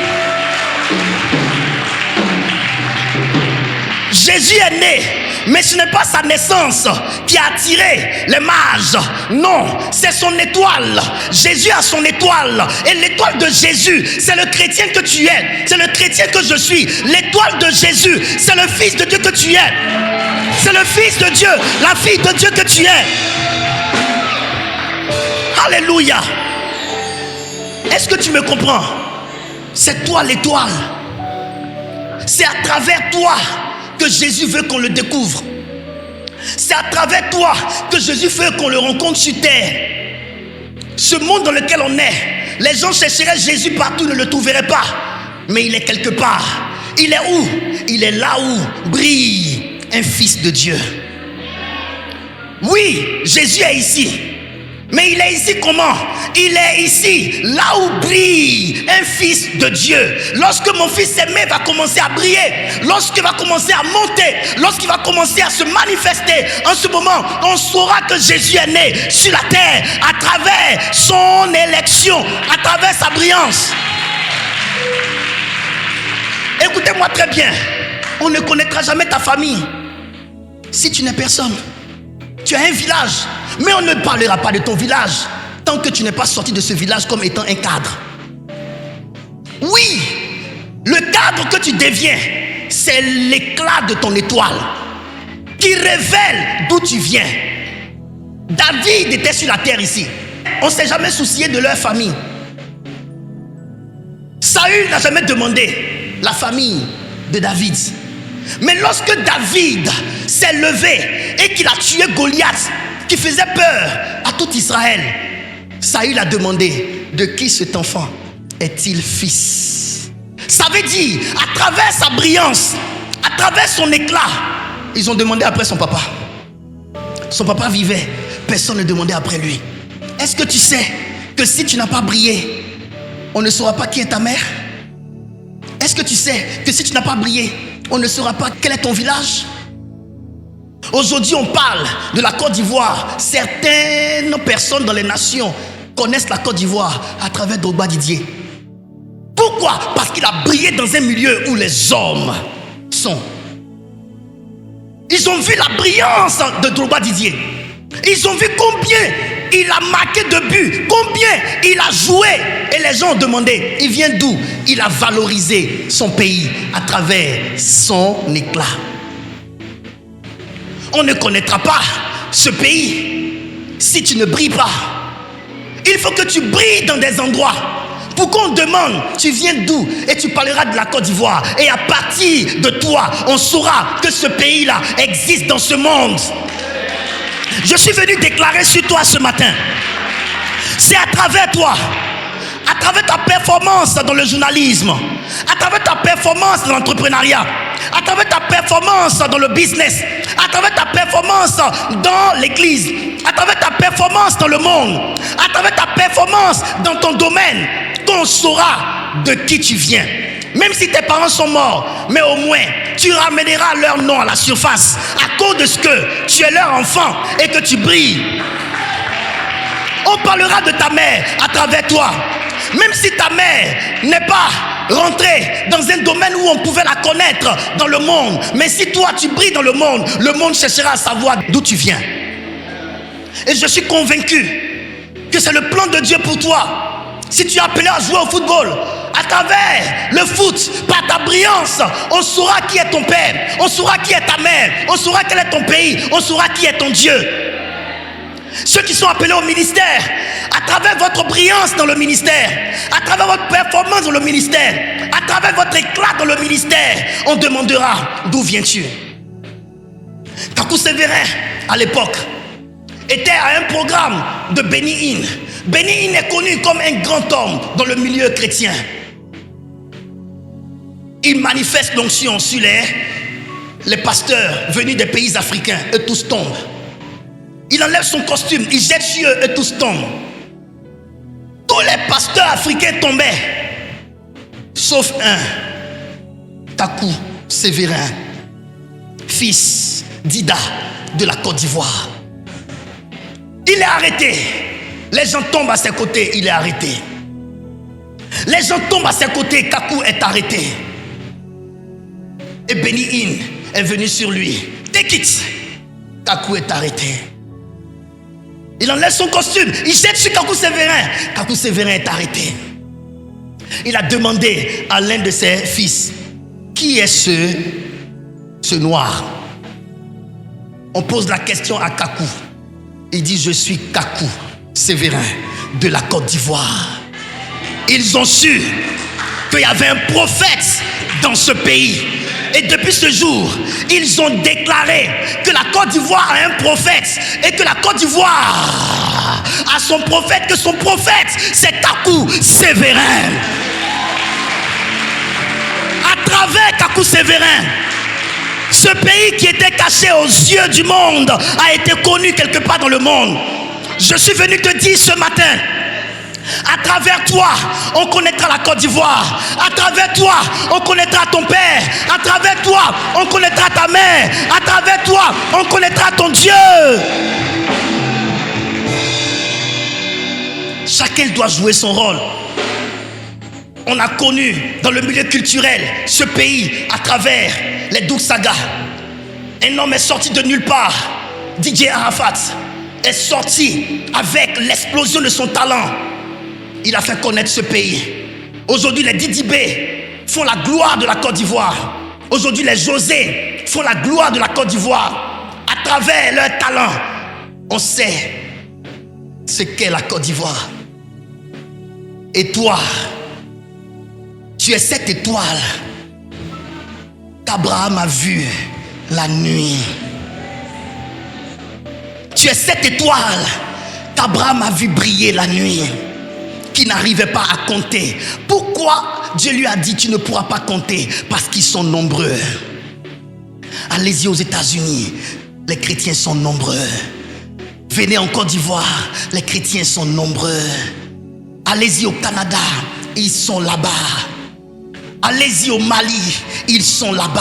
Jésus est né, mais ce n'est pas sa naissance qui a attiré les mages. Non, c'est son étoile. Jésus a son étoile. Et l'étoile de Jésus, c'est le chrétien que tu es. C'est le chrétien que je suis. L'étoile de Jésus, c'est le Fils de Dieu que tu es. C'est le Fils de Dieu, la fille de Dieu que tu es. Alléluia. Est-ce que tu me comprends? C'est toi l'étoile. C'est à travers toi que Jésus veut qu'on le découvre. C'est à travers toi que Jésus veut qu'on le rencontre sur terre. Ce monde dans lequel on est, les gens chercheraient Jésus partout, ne le trouveraient pas. Mais il est quelque part. Il est où? Il est là où brille un fils de Dieu. Oui, Jésus est ici. Mais il est ici comment? Il est ici, là où brille un fils de Dieu. Lorsque mon fils aimé va commencer à briller, lorsqu'il va commencer à monter, lorsqu'il va commencer à se manifester, en ce moment, on saura que Jésus est né sur la terre à travers son élection, à travers sa brillance. Écoutez-moi très bien, on ne connaîtra jamais ta famille si tu n'es personne. Tu as un village, mais on ne parlera pas de ton village tant que tu n'es pas sorti de ce village comme étant un cadre. Oui, le cadre que tu deviens, c'est l'éclat de ton étoile qui révèle d'où tu viens. David était sur la terre ici. On ne s'est jamais soucié de leur famille. Saül n'a jamais demandé la famille de David. Mais lorsque David s'est levé et qu'il a tué Goliath, qui faisait peur à tout Israël, Saül a demandé de qui cet enfant est-il fils? Ça veut dire, à travers sa brillance, à travers son éclat, ils ont demandé après son papa. Son papa vivait, personne ne demandait après lui. Est-ce que tu sais que si tu n'as pas brillé, on ne saura pas qui est ta mère? Est-ce que tu sais que si tu n'as pas brillé, on ne saura pas quel est ton village? Aujourd'hui, on parle de la Côte d'Ivoire. Certaines personnes dans les nations connaissent la Côte d'Ivoire à travers Drogba Didier. Pourquoi? Parce qu'il a brillé dans un milieu où les hommes sont. Ils ont vu la brillance de Drogba Didier. Ils ont vu combien il a marqué de buts, combien il a joué. Et les gens ont demandé, il vient d'où? Il a valorisé son pays à travers son éclat. On ne connaîtra pas ce pays si tu ne brilles pas. Il faut que tu brilles dans des endroits pour qu'on demande, tu viens d'où? Et tu parleras de la Côte d'Ivoire. Et à partir de toi, on saura que ce pays-là existe dans ce monde. Je suis venu déclarer sur toi ce matin. C'est à travers toi, à travers ta performance dans le journalisme, à travers ta performance dans l'entrepreneuriat, à travers ta performance dans le business, à travers ta performance dans l'église, à travers ta performance dans le monde, à travers ta performance dans ton domaine, qu'on saura de qui tu viens. Même si tes parents sont morts, mais au moins tu ramèneras leur nom à la surface à cause de ce que tu es leur enfant et que tu brilles. On parlera de ta mère à travers toi. Même si ta mère n'est pas rentrée dans un domaine où on pouvait la connaître dans le monde, mais si toi tu brilles dans le monde cherchera à savoir d'où tu viens. Et je suis convaincu que c'est le plan de Dieu pour toi. Si tu es appelé à jouer au football, à travers le foot, par ta brillance, on saura qui est ton père, on saura qui est ta mère, on saura quel est ton pays, on saura qui est ton Dieu. Ceux qui sont appelés au ministère, à travers votre brillance dans le ministère, à travers votre performance dans le ministère, à travers votre éclat dans le ministère, on demandera d'où viens-tu. Kakou Sévérin, à l'époque, était à un programme de Benny Hinn. Benny Hinn est connu comme un grand homme dans le milieu chrétien. Il manifeste l'onction sur les pasteurs venus des pays africains et tous tombent. Il enlève son costume, il jette sur eux et tous tombent. Tous les pasteurs africains tombaient, sauf un, Kakou Sévérin, fils Dida de la Côte d'Ivoire. Il est arrêté. Les gens tombent à ses côtés, il est arrêté. Les gens tombent à ses côtés, Kakou est arrêté. Et Benny Hinn est venu sur lui. Take it. Kakou est arrêté. Il enlève son costume, il jette sur Kakou Sévérin. Kakou Sévérin est arrêté. Il a demandé à l'un de ses fils, qui est ce noir? On pose la question à Kakou. Il dit, je suis Kakou Sévérin de la Côte d'Ivoire. Ils ont su qu'il y avait un prophète dans ce pays. Et depuis ce jour, ils ont déclaré que la Côte d'Ivoire a un prophète et que la Côte d'Ivoire a son prophète, que son prophète, c'est Kakou Sévérin. À travers Kakou Sévérin, ce pays qui était caché aux yeux du monde a été connu quelque part dans le monde. Je suis venu te dire ce matin, à travers toi, on connaîtra la Côte d'Ivoire. À travers toi, on connaîtra ton père. À travers toi, on connaîtra ta mère. À travers toi, on connaîtra ton Dieu. Chacun doit jouer son rôle. On a connu dans le milieu culturel ce pays à travers les Douk Saga. Un homme est sorti de nulle part. DJ Arafat est sorti avec l'explosion de son talent. Il a fait connaître ce pays. Aujourd'hui, les Didibé font la gloire de la Côte d'Ivoire. Aujourd'hui, les José font la gloire de la Côte d'Ivoire. À travers leur talent, on sait ce qu'est la Côte d'Ivoire. Et toi, tu es cette étoile qu'Abraham a vue la nuit. Tu es cette étoile qu'Abraham a vu briller la nuit, qui n'arrivait pas à compter. Pourquoi Dieu lui a dit tu ne pourras pas compter? Parce qu'ils sont nombreux. Allez-y aux États-Unis, les chrétiens sont nombreux. Venez en Côte d'Ivoire, les chrétiens sont nombreux. Allez-y au Canada, ils sont là-bas. Allez-y au Mali, ils sont là-bas.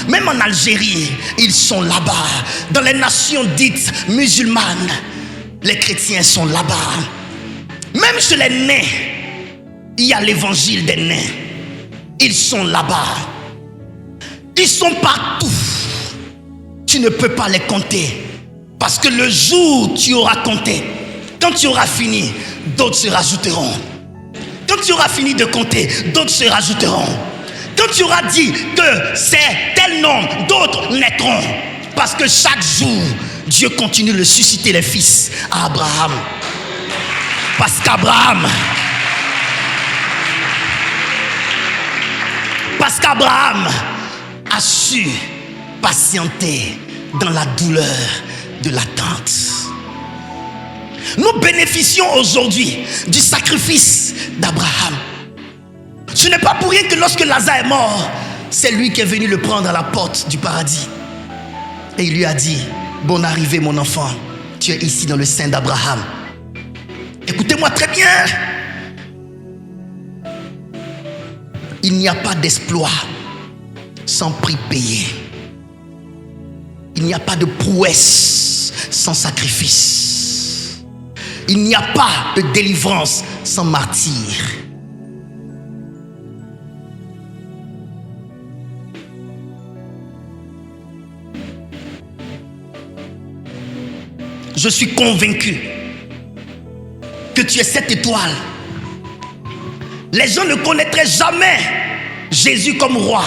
Même en Algérie, ils sont là-bas. Dans les nations dites musulmanes, les chrétiens sont là-bas. Même chez les nains, il y a l'évangile des nains. Ils sont là-bas. Ils sont partout. Tu ne peux pas les compter. Parce que le jour où tu auras compté, quand tu auras fini, d'autres se rajouteront. Quand tu auras fini de compter, d'autres se rajouteront. Quand tu auras dit que c'est tel nombre, d'autres naîtront. Parce que chaque jour, Dieu continue de susciter les fils à Abraham. Parce qu'Abraham a su patienter dans la douleur de l'attente. Nous bénéficions aujourd'hui du sacrifice d'Abraham. Ce n'est pas pour rien que lorsque Lazare est mort, c'est lui qui est venu le prendre à la porte du paradis. Et il lui a dit, bonne arrivée mon enfant, tu es ici dans le sein d'Abraham. Écoutez-moi très bien. Il n'y a pas d'exploit sans prix payé. Il n'y a pas de prouesse sans sacrifice. Il n'y a pas de délivrance sans martyr. Je suis convaincu que tu es cette étoile. Les gens ne connaîtraient jamais Jésus comme roi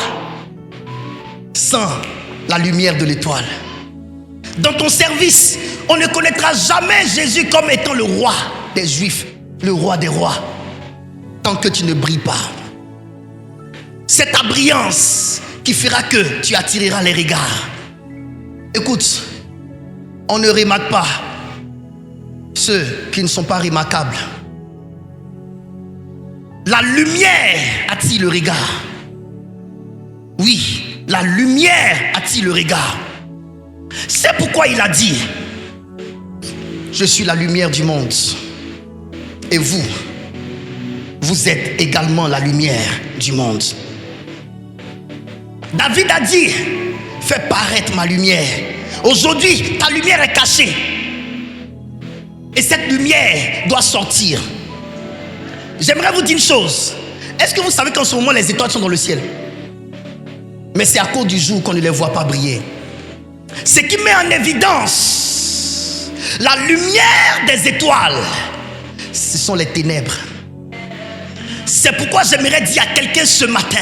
sans la lumière de l'étoile. Dans ton service, on ne connaîtra jamais Jésus comme étant le roi des Juifs, le roi des rois, tant que tu ne brilles pas. C'est ta brillance qui fera que tu attireras les regards. Écoute, on ne remarque pas ceux qui ne sont pas remarquables. La lumière attire le regard. Oui, la lumière attire le regard. C'est pourquoi il a dit, je suis la lumière du monde. Et vous, vous êtes également la lumière du monde. David a dit, fais paraître ma lumière Aujourd'hui, ta lumière est cachée. Et cette lumière doit sortir. J'aimerais vous dire une chose. Est-ce que vous savez qu'en ce moment, les étoiles sont dans le ciel? Mais c'est à cause du jour qu'on ne les voit pas briller. Ce qui met en évidence la lumière des étoiles, ce sont les ténèbres. C'est pourquoi j'aimerais dire à quelqu'un ce matin,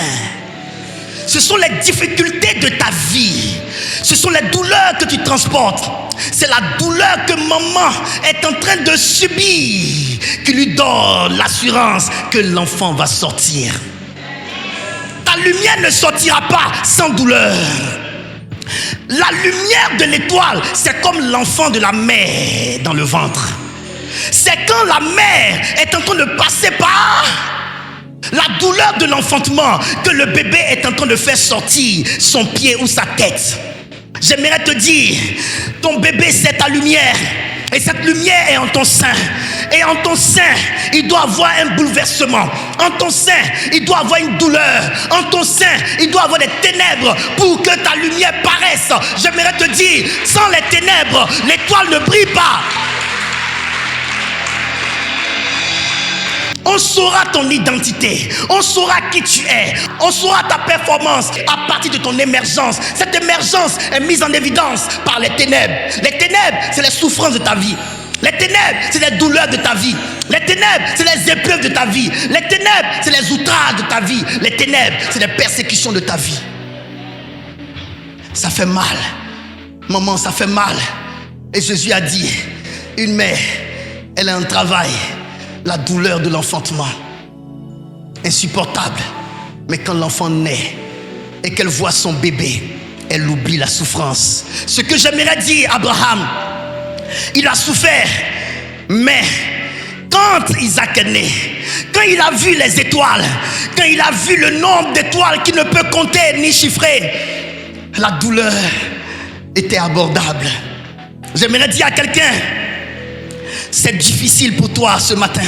ce sont les difficultés de ta vie, ce sont les douleurs que tu transportes, c'est la douleur que maman est en train de subir qui lui donne l'assurance que l'enfant va sortir. Ta lumière ne sortira pas sans douleur. La lumière de l'étoile, c'est comme l'enfant de la mère dans le ventre. C'est quand la mère est en train de passer par la douleur de l'enfantement que le bébé est en train de faire sortir son pied ou sa tête. J'aimerais te dire, ton bébé c'est ta lumière. Et cette lumière est en ton sein. Et en ton sein, il doit avoir un bouleversement. En ton sein, il doit avoir une douleur. En ton sein, il doit avoir des ténèbres pour que ta lumière paraisse. J'aimerais te dire, sans les ténèbres, l'étoile ne brille pas. On saura ton identité, on saura qui tu es, on saura ta performance à partir de ton émergence. Cette émergence est mise en évidence par les ténèbres. Les ténèbres, c'est les souffrances de ta vie. Les ténèbres, c'est les douleurs de ta vie. Les ténèbres, c'est les épreuves de ta vie. Les ténèbres, c'est les outrages de ta vie. Les ténèbres, c'est les persécutions de ta vie. Ça fait mal. Maman, ça fait mal. Et Jésus a dit, une mère, elle a un travail. La douleur de l'enfantement, insupportable. Mais quand l'enfant naît et qu'elle voit son bébé, elle oublie la souffrance. Ce que j'aimerais dire, Abraham, il a souffert, mais quand Isaac est né, quand il a vu les étoiles, quand il a vu le nombre d'étoiles qu'il ne peut compter ni chiffrer, la douleur était abordable. J'aimerais dire à quelqu'un, c'est difficile pour toi ce matin.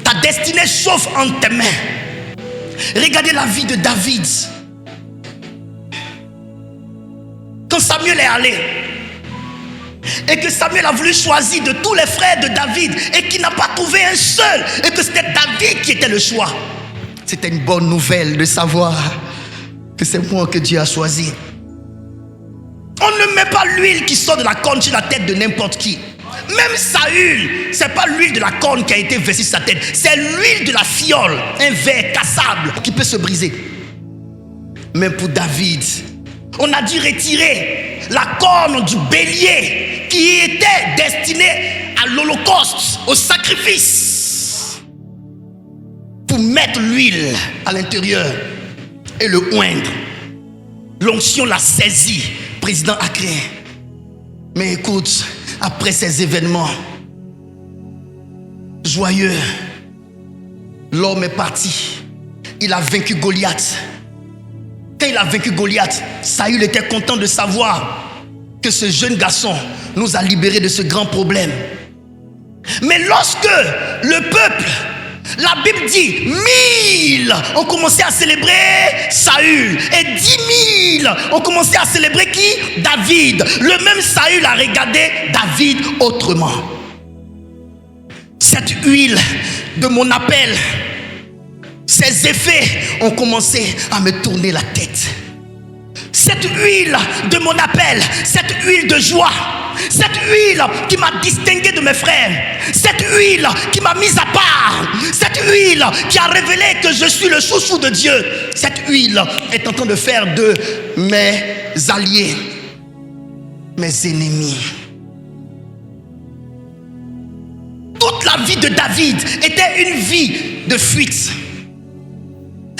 Ta destinée chauffe entre tes mains. Regardez la vie de David. Quand Samuel est allé et que Samuel a voulu choisir de tous les frères de David et qu'il n'a pas trouvé un seul et que c'était David qui était le choix, c'était une bonne nouvelle de savoir que c'est moi que Dieu a choisi. On ne met pas l'huile qui sort de la corne sur la tête de n'importe qui. Même Saül, c'est pas l'huile de la corne qui a été versée sur sa tête, c'est l'huile de la fiole, un verre cassable qui peut se briser. Mais pour David, on a dû retirer la corne du bélier qui était destinée à l'holocauste, au sacrifice, pour mettre l'huile à l'intérieur et le oindre. L'onction l'a saisi, président Acré. Mais écoute, après ces événements joyeux, l'homme est parti. Il a vaincu Goliath. Quand il a vaincu Goliath, Saül était content de savoir que ce jeune garçon nous a libérés de ce grand problème. Mais lorsque le peuple, la Bible dit, 1000 ont commencé à célébrer Saül et 10 000 ont commencé à célébrer qui? David. Le même Saül a regardé David autrement. Cette huile de mon appel, ses effets ont commencé à me tourner la tête. Cette huile de mon appel, cette huile de joie, cette huile qui m'a distingué de mes frères, cette huile qui m'a mise à part, cette huile qui a révélé que je suis le chouchou de Dieu, cette huile est en train de faire de mes alliés mes ennemis. Toute la vie de David était une vie de fuite.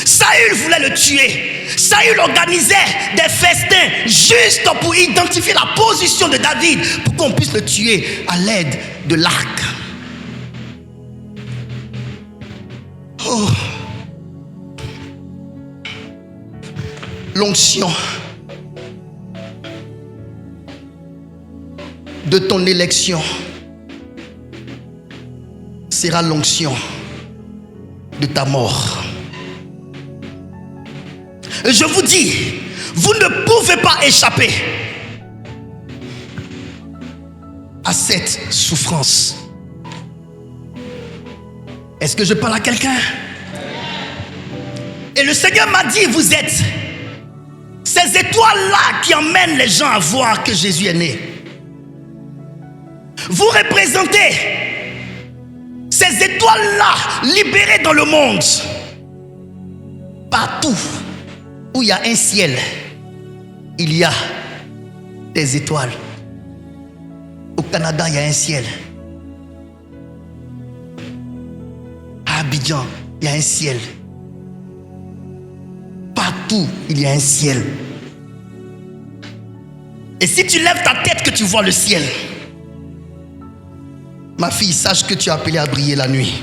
Saül voulait le tuer. Saül organisait des festins juste pour identifier la position de David pour qu'on puisse le tuer à l'aide de l'arc. Oh. L'onction de ton élection sera l'onction de ta mort. Et je vous dis, vous ne pouvez pas échapper à cette souffrance. Est-ce que je parle à quelqu'un? Et le Seigneur m'a dit, vous êtes ces étoiles-là qui emmènent les gens à voir que Jésus est né. Vous représentez ces étoiles-là libérées dans le monde. Partout où il y a un ciel, il y a des étoiles. Au Canada, il y a un ciel. À Abidjan, il y a un ciel. Partout, il y a un ciel. Et si tu lèves ta tête que tu vois le ciel, ma fille, sache que tu es appelée à briller la nuit.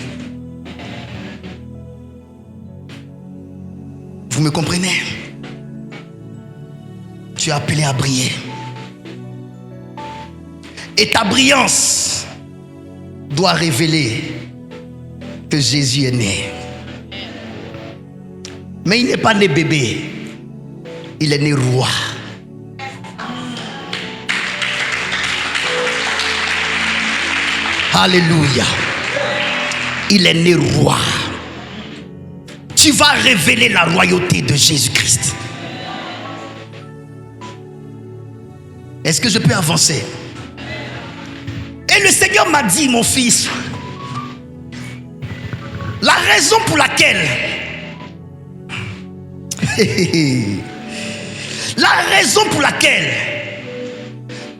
Vous me comprenez? Tu es appelé à briller. Et ta brillance doit révéler que Jésus est né. Mais il n'est pas né bébé, il est né roi. Alléluia. Il est né roi. Tu vas révéler la royauté de Jésus-Christ. Est-ce que je peux avancer? Et le Seigneur m'a dit, mon fils, la raison pour laquelle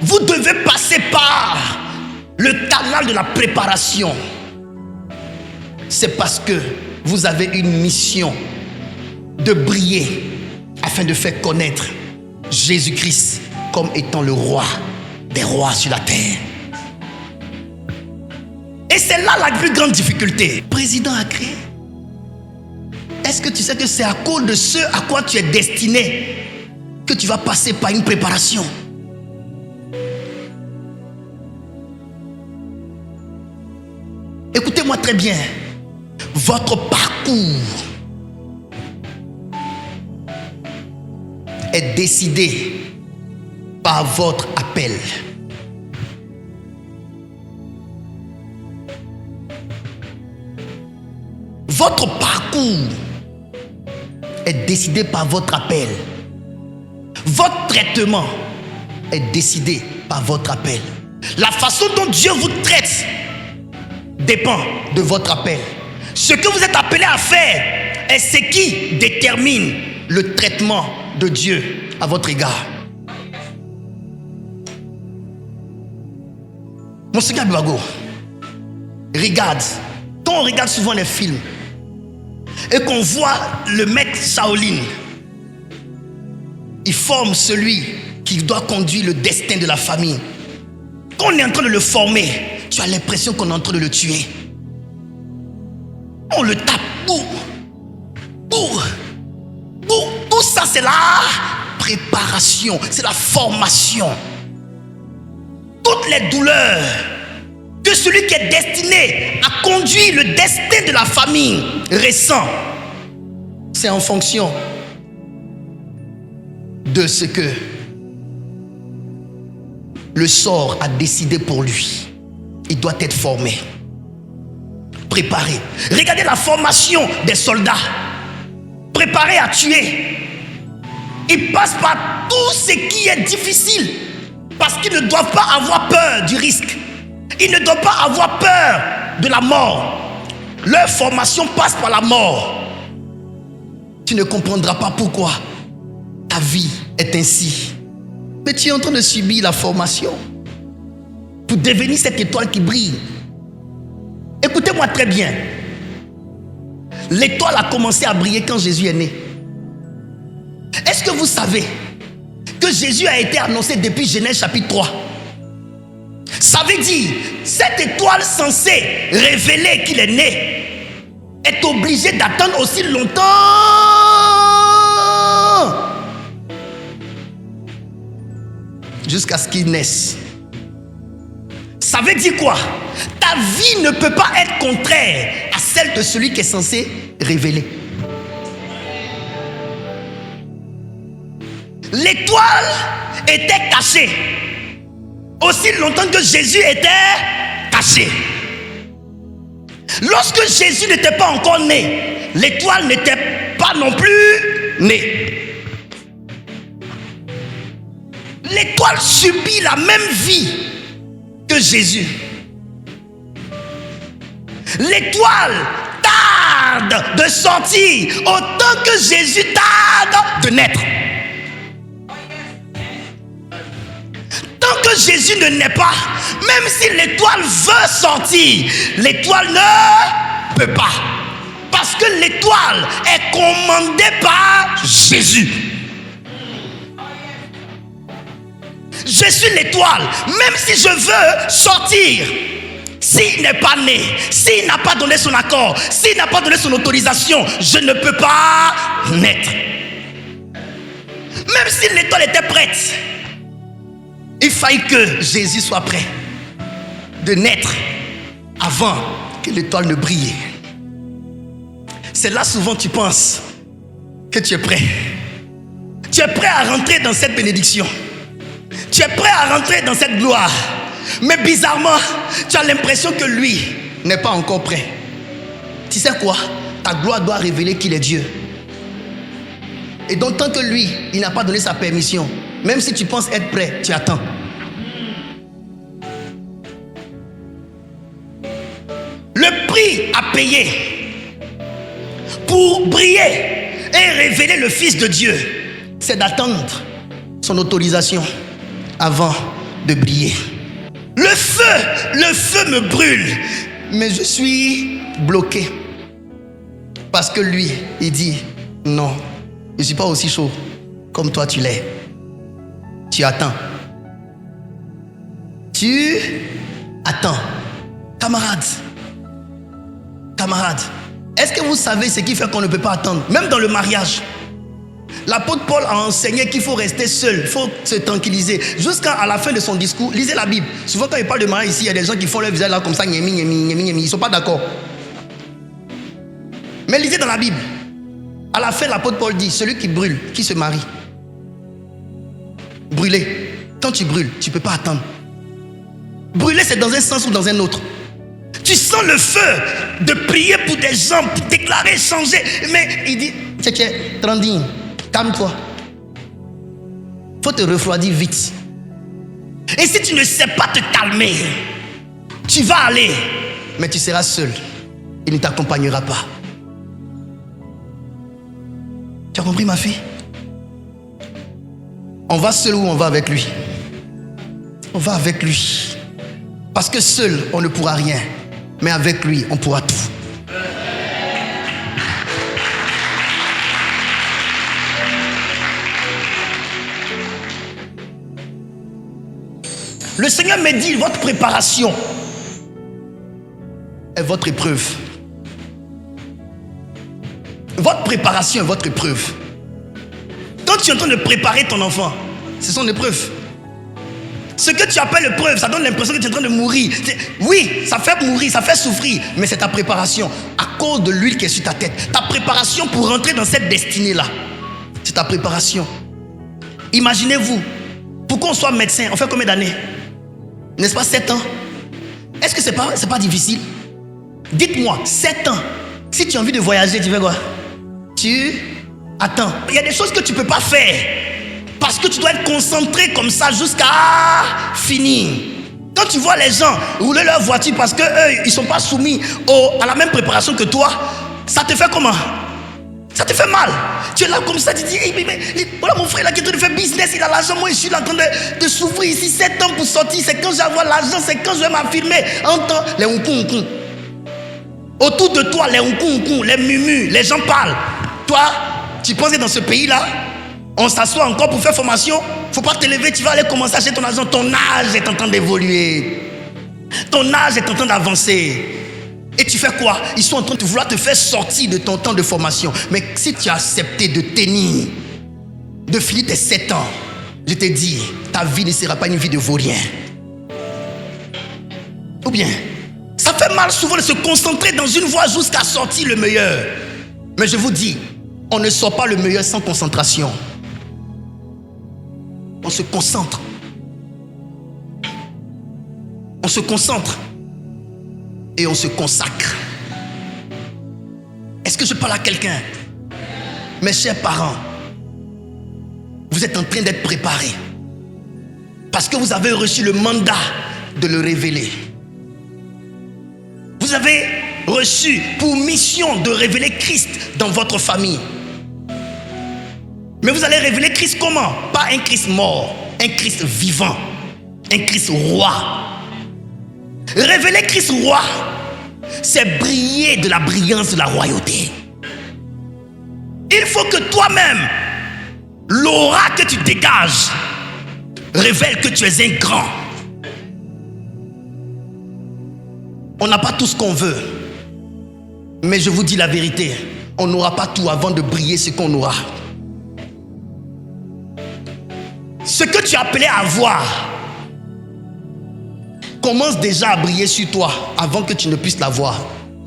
vous devez passer par le canal de la préparation, c'est parce que vous avez une mission de briller afin de faire connaître Jésus-Christ comme étant le roi des rois sur la terre. Et c'est là la plus grande difficulté. Le président a créé. Est-ce que tu sais que c'est à cause de ce à quoi tu es destiné que tu vas passer par une préparation? Écoutez-moi très bien. Votre parcours est décidé par votre appel. Votre parcours est décidé par votre appel. Votre traitement est décidé par votre appel. La façon dont Dieu vous traite dépend de votre appel. Ce que vous êtes appelé à faire est ce qui détermine le traitement de Dieu à votre égard. Mon Seigneur Bibago, regarde, quand on regarde souvent les films et qu'on voit le maître Shaolin, il forme celui qui doit conduire le destin de la famille. Quand on est en train de le former, tu as l'impression qu'on est en train de le tuer. On le tape. Tout ça, c'est la préparation, c'est la formation. Toutes les douleurs que celui qui est destiné à conduire le destin de la famille ressent, c'est en fonction de ce que le sort a décidé pour lui. Il doit être formé, préparé. Regardez la formation des soldats, préparés à tuer. Ils passent par tout ce qui est difficile parce qu'ils ne doivent pas avoir peur du risque. Ils ne doivent pas avoir peur de la mort. Leur formation passe par la mort. Tu ne comprendras pas pourquoi ta vie est ainsi. Mais tu es en train de subir la formation pour devenir cette étoile qui brille. Écoutez-moi très bien. L'étoile a commencé à briller quand Jésus est né. Est-ce que vous savez que Jésus a été annoncé depuis Genèse chapitre 3? Ça veut dire, cette étoile censée révéler qu'il est né est obligée d'attendre aussi longtemps jusqu'à ce qu'il naisse. Ça veut dire quoi? Ta vie ne peut pas être contraire à celle de celui qui est censé révéler. L'étoile était cachée. aussi longtemps que Jésus était caché. Lorsque Jésus n'était pas encore né, l'étoile n'était pas non plus née. L'étoile subit la même vie que Jésus. L'étoile tarde de sortir autant que Jésus tarde de naître. Tant que Jésus ne naît pas, même si l'étoile veut sortir, l'étoile ne peut pas. Parce que l'étoile est commandée par Jésus. Je suis l'étoile, même si je veux sortir. S'il n'est pas né, s'il n'a pas donné son accord, s'il n'a pas donné son autorisation, je ne peux pas naître. Même si l'étoile était prête, il fallait que Jésus soit prêt de naître avant que l'étoile ne brille. C'est là souvent tu penses que tu es prêt. Tu es prêt à rentrer dans cette bénédiction. Tu es prêt à rentrer dans cette gloire. Mais bizarrement, tu as l'impression que lui n'est pas encore prêt. Tu sais quoi? Ta gloire doit révéler qu'il est Dieu. Et donc tant que lui, il n'a pas donné sa permission, même si tu penses être prêt, tu attends. Le prix à payer pour briller et révéler le Fils de Dieu, c'est d'attendre son autorisation avant de briller. Le feu me brûle, mais je suis bloqué. Parce que lui, il dit, non, je ne suis pas aussi chaud comme toi tu l'es. Tu attends. Tu attends. Camarades, est-ce que vous savez ce qui fait qu'on ne peut pas attendre? Même dans le mariage. L'apôtre Paul a enseigné qu'il faut rester seul, il faut se tranquilliser. Jusqu'à la fin de son discours, lisez la Bible. Souvent quand il parle de mariage ici, il y a des gens qui font leur visage là comme ça, ils ne sont pas d'accord. Mais lisez dans la Bible. À la fin, l'apôtre Paul dit, celui qui brûle, qui se marie. Brûler. Quand tu brûles, tu ne peux pas attendre. Brûler, c'est dans un sens ou dans un autre. Tu sens le feu de prier pour des gens, pour déclarer, changer. Mais il dit, Trandine, calme-toi. Il faut te refroidir vite. Et si tu ne sais pas te calmer, tu vas aller, mais tu seras seul. Il ne t'accompagnera pas. Tu as compris, ma fille? On va seul ou on va avec lui? On va avec lui. Parce que seul, on ne pourra rien. Mais avec lui, on pourra tout. Le Seigneur me dit, votre préparation est votre épreuve. Votre préparation est votre épreuve. Quand tu es en train de préparer ton enfant, c'est son épreuve. Ce que tu appelles épreuve, ça donne l'impression que tu es en train de mourir. Oui, ça fait mourir, ça fait souffrir, mais c'est ta préparation à cause de l'huile qui est sur ta tête. Ta préparation pour rentrer dans cette destinée-là. C'est ta préparation. Imaginez-vous, pour qu'on soit médecin, on fait combien d'années? N'est-ce pas 7 ans? Est-ce que c'est pas difficile? Dites-moi, 7 ans, si tu as envie de voyager, tu fais quoi? Tu attends. Il y a des choses que tu ne peux pas faire. Parce que tu dois être concentré comme ça jusqu'à finir. Quand tu vois les gens rouler leur voiture parce qu'eux, ils ne sont pas soumis à la même préparation que toi, ça te fait comment? Ça te fait mal. Tu es là comme ça, tu dis, voilà mon frère là qui est en train de faire business, il a l'argent, moi je suis là en train de souffrir ici 7 ans pour sortir, c'est quand j'avoir l'argent, c'est quand je vais m'affirmer. Entends les oukoun. Autour de toi, les oukoun, les mumus, les gens parlent. Toi, tu penses que dans ce pays-là, on s'assoit encore pour faire formation. Il ne faut pas te lever, tu vas aller commencer à acheter ton argent. Ton âge est en train d'évoluer. Ton âge est en train d'avancer. Et tu fais quoi? Ils sont en train de vouloir te faire sortir de ton temps de formation. Mais si tu as accepté de tenir, de finir tes 7 ans, je te dis, ta vie ne sera pas une vie de vaurien. Ou bien, ça fait mal souvent de se concentrer dans une voie jusqu'à sortir le meilleur. Mais je vous dis, on ne sort pas le meilleur sans concentration. On se concentre. On se concentre et on se consacre. Est-ce que je parle à quelqu'un? Mes chers parents, vous êtes en train d'être préparés parce que vous avez reçu le mandat de le révéler. Vous avez reçu pour mission de révéler Christ dans votre famille. Mais vous allez révéler Christ comment? Pas un Christ mort, un Christ vivant, un Christ roi. Révéler Christ roi, c'est briller de la brillance de la royauté. Il faut que toi-même, l'aura que tu dégages, révèle que tu es un grand. On n'a pas tout ce qu'on veut. Mais je vous dis la vérité, on n'aura pas tout avant de briller ce qu'on aura. Ce que tu appelais à avoir commence déjà à briller sur toi avant que tu ne puisses l'avoir.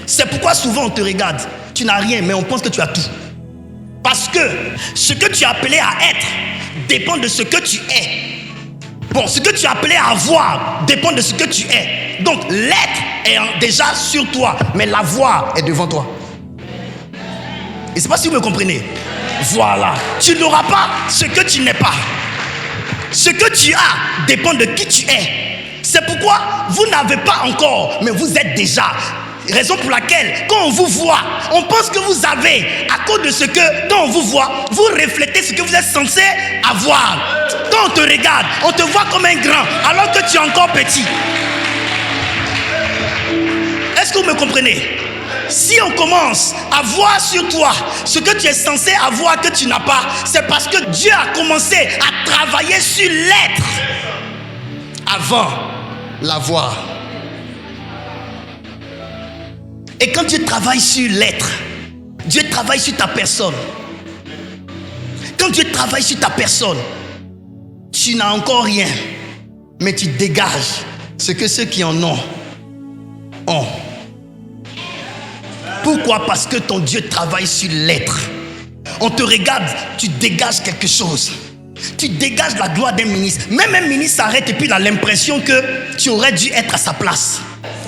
C'est pourquoi souvent on te regarde, tu n'as rien, mais on pense que tu as tout. Parce que ce que tu appelais à être dépend de ce que tu es. Bon, ce que tu appelais à avoir dépend de ce que tu es. Donc l'être est déjà sur toi, mais l'avoir est devant toi. Et c'est pas si vous me comprenez. Voilà. Tu n'auras pas ce que tu n'es pas. Ce que tu as dépend de qui tu es. C'est pourquoi vous n'avez pas encore, mais vous êtes déjà. Raison pour laquelle, quand on vous voit, on pense que vous avez, à cause de ce que, quand on vous voit, vous reflétez ce que vous êtes censé avoir. Quand on te regarde, on te voit comme un grand, alors que tu es encore petit. Est-ce que vous me comprenez? Si on commence à voir sur toi ce que tu es censé avoir que tu n'as pas, c'est parce que Dieu a commencé à travailler sur l'être avant l'avoir. Et quand Dieu travaille sur l'être, Dieu travaille sur ta personne. Quand Dieu travaille sur ta personne, tu n'as encore rien, mais tu dégages ce que ceux qui en ont. Pourquoi? Parce que ton Dieu travaille sur l'être. On te regarde, tu dégages quelque chose. Tu dégages la gloire d'un ministre. Même un ministre s'arrête et puis il a l'impression que tu aurais dû être à sa place.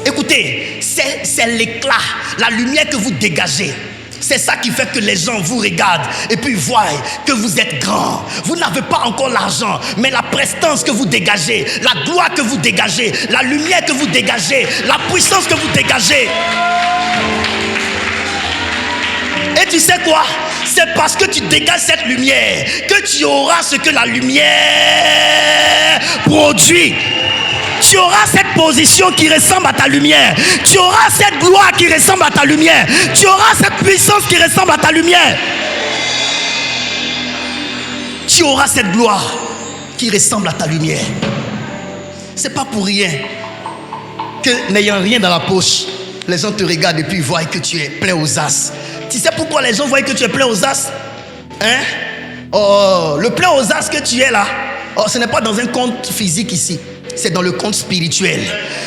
Écoutez, c'est l'éclat, la lumière que vous dégagez. C'est ça qui fait que les gens vous regardent et puis voient que vous êtes grand. Vous n'avez pas encore l'argent, mais la prestance que vous dégagez, la gloire que vous dégagez, la lumière que vous dégagez, la puissance que vous dégagez. Et tu sais quoi? C'est parce que tu dégages cette lumière que tu auras ce que la lumière produit. Tu auras cette position qui ressemble à ta lumière. Tu auras cette gloire qui ressemble à ta lumière. Tu auras cette puissance qui ressemble à ta lumière. Tu auras cette gloire qui ressemble à ta lumière. C'est pas pour rien que, n'ayant rien dans la poche, les gens te regardent et puis voient que tu es plein aux as. Tu sais pourquoi les gens voient que tu es plein aux as? Hein? Oh, le plein aux as que tu es là, oh, ce n'est pas dans un compte physique ici. C'est dans le compte spirituel.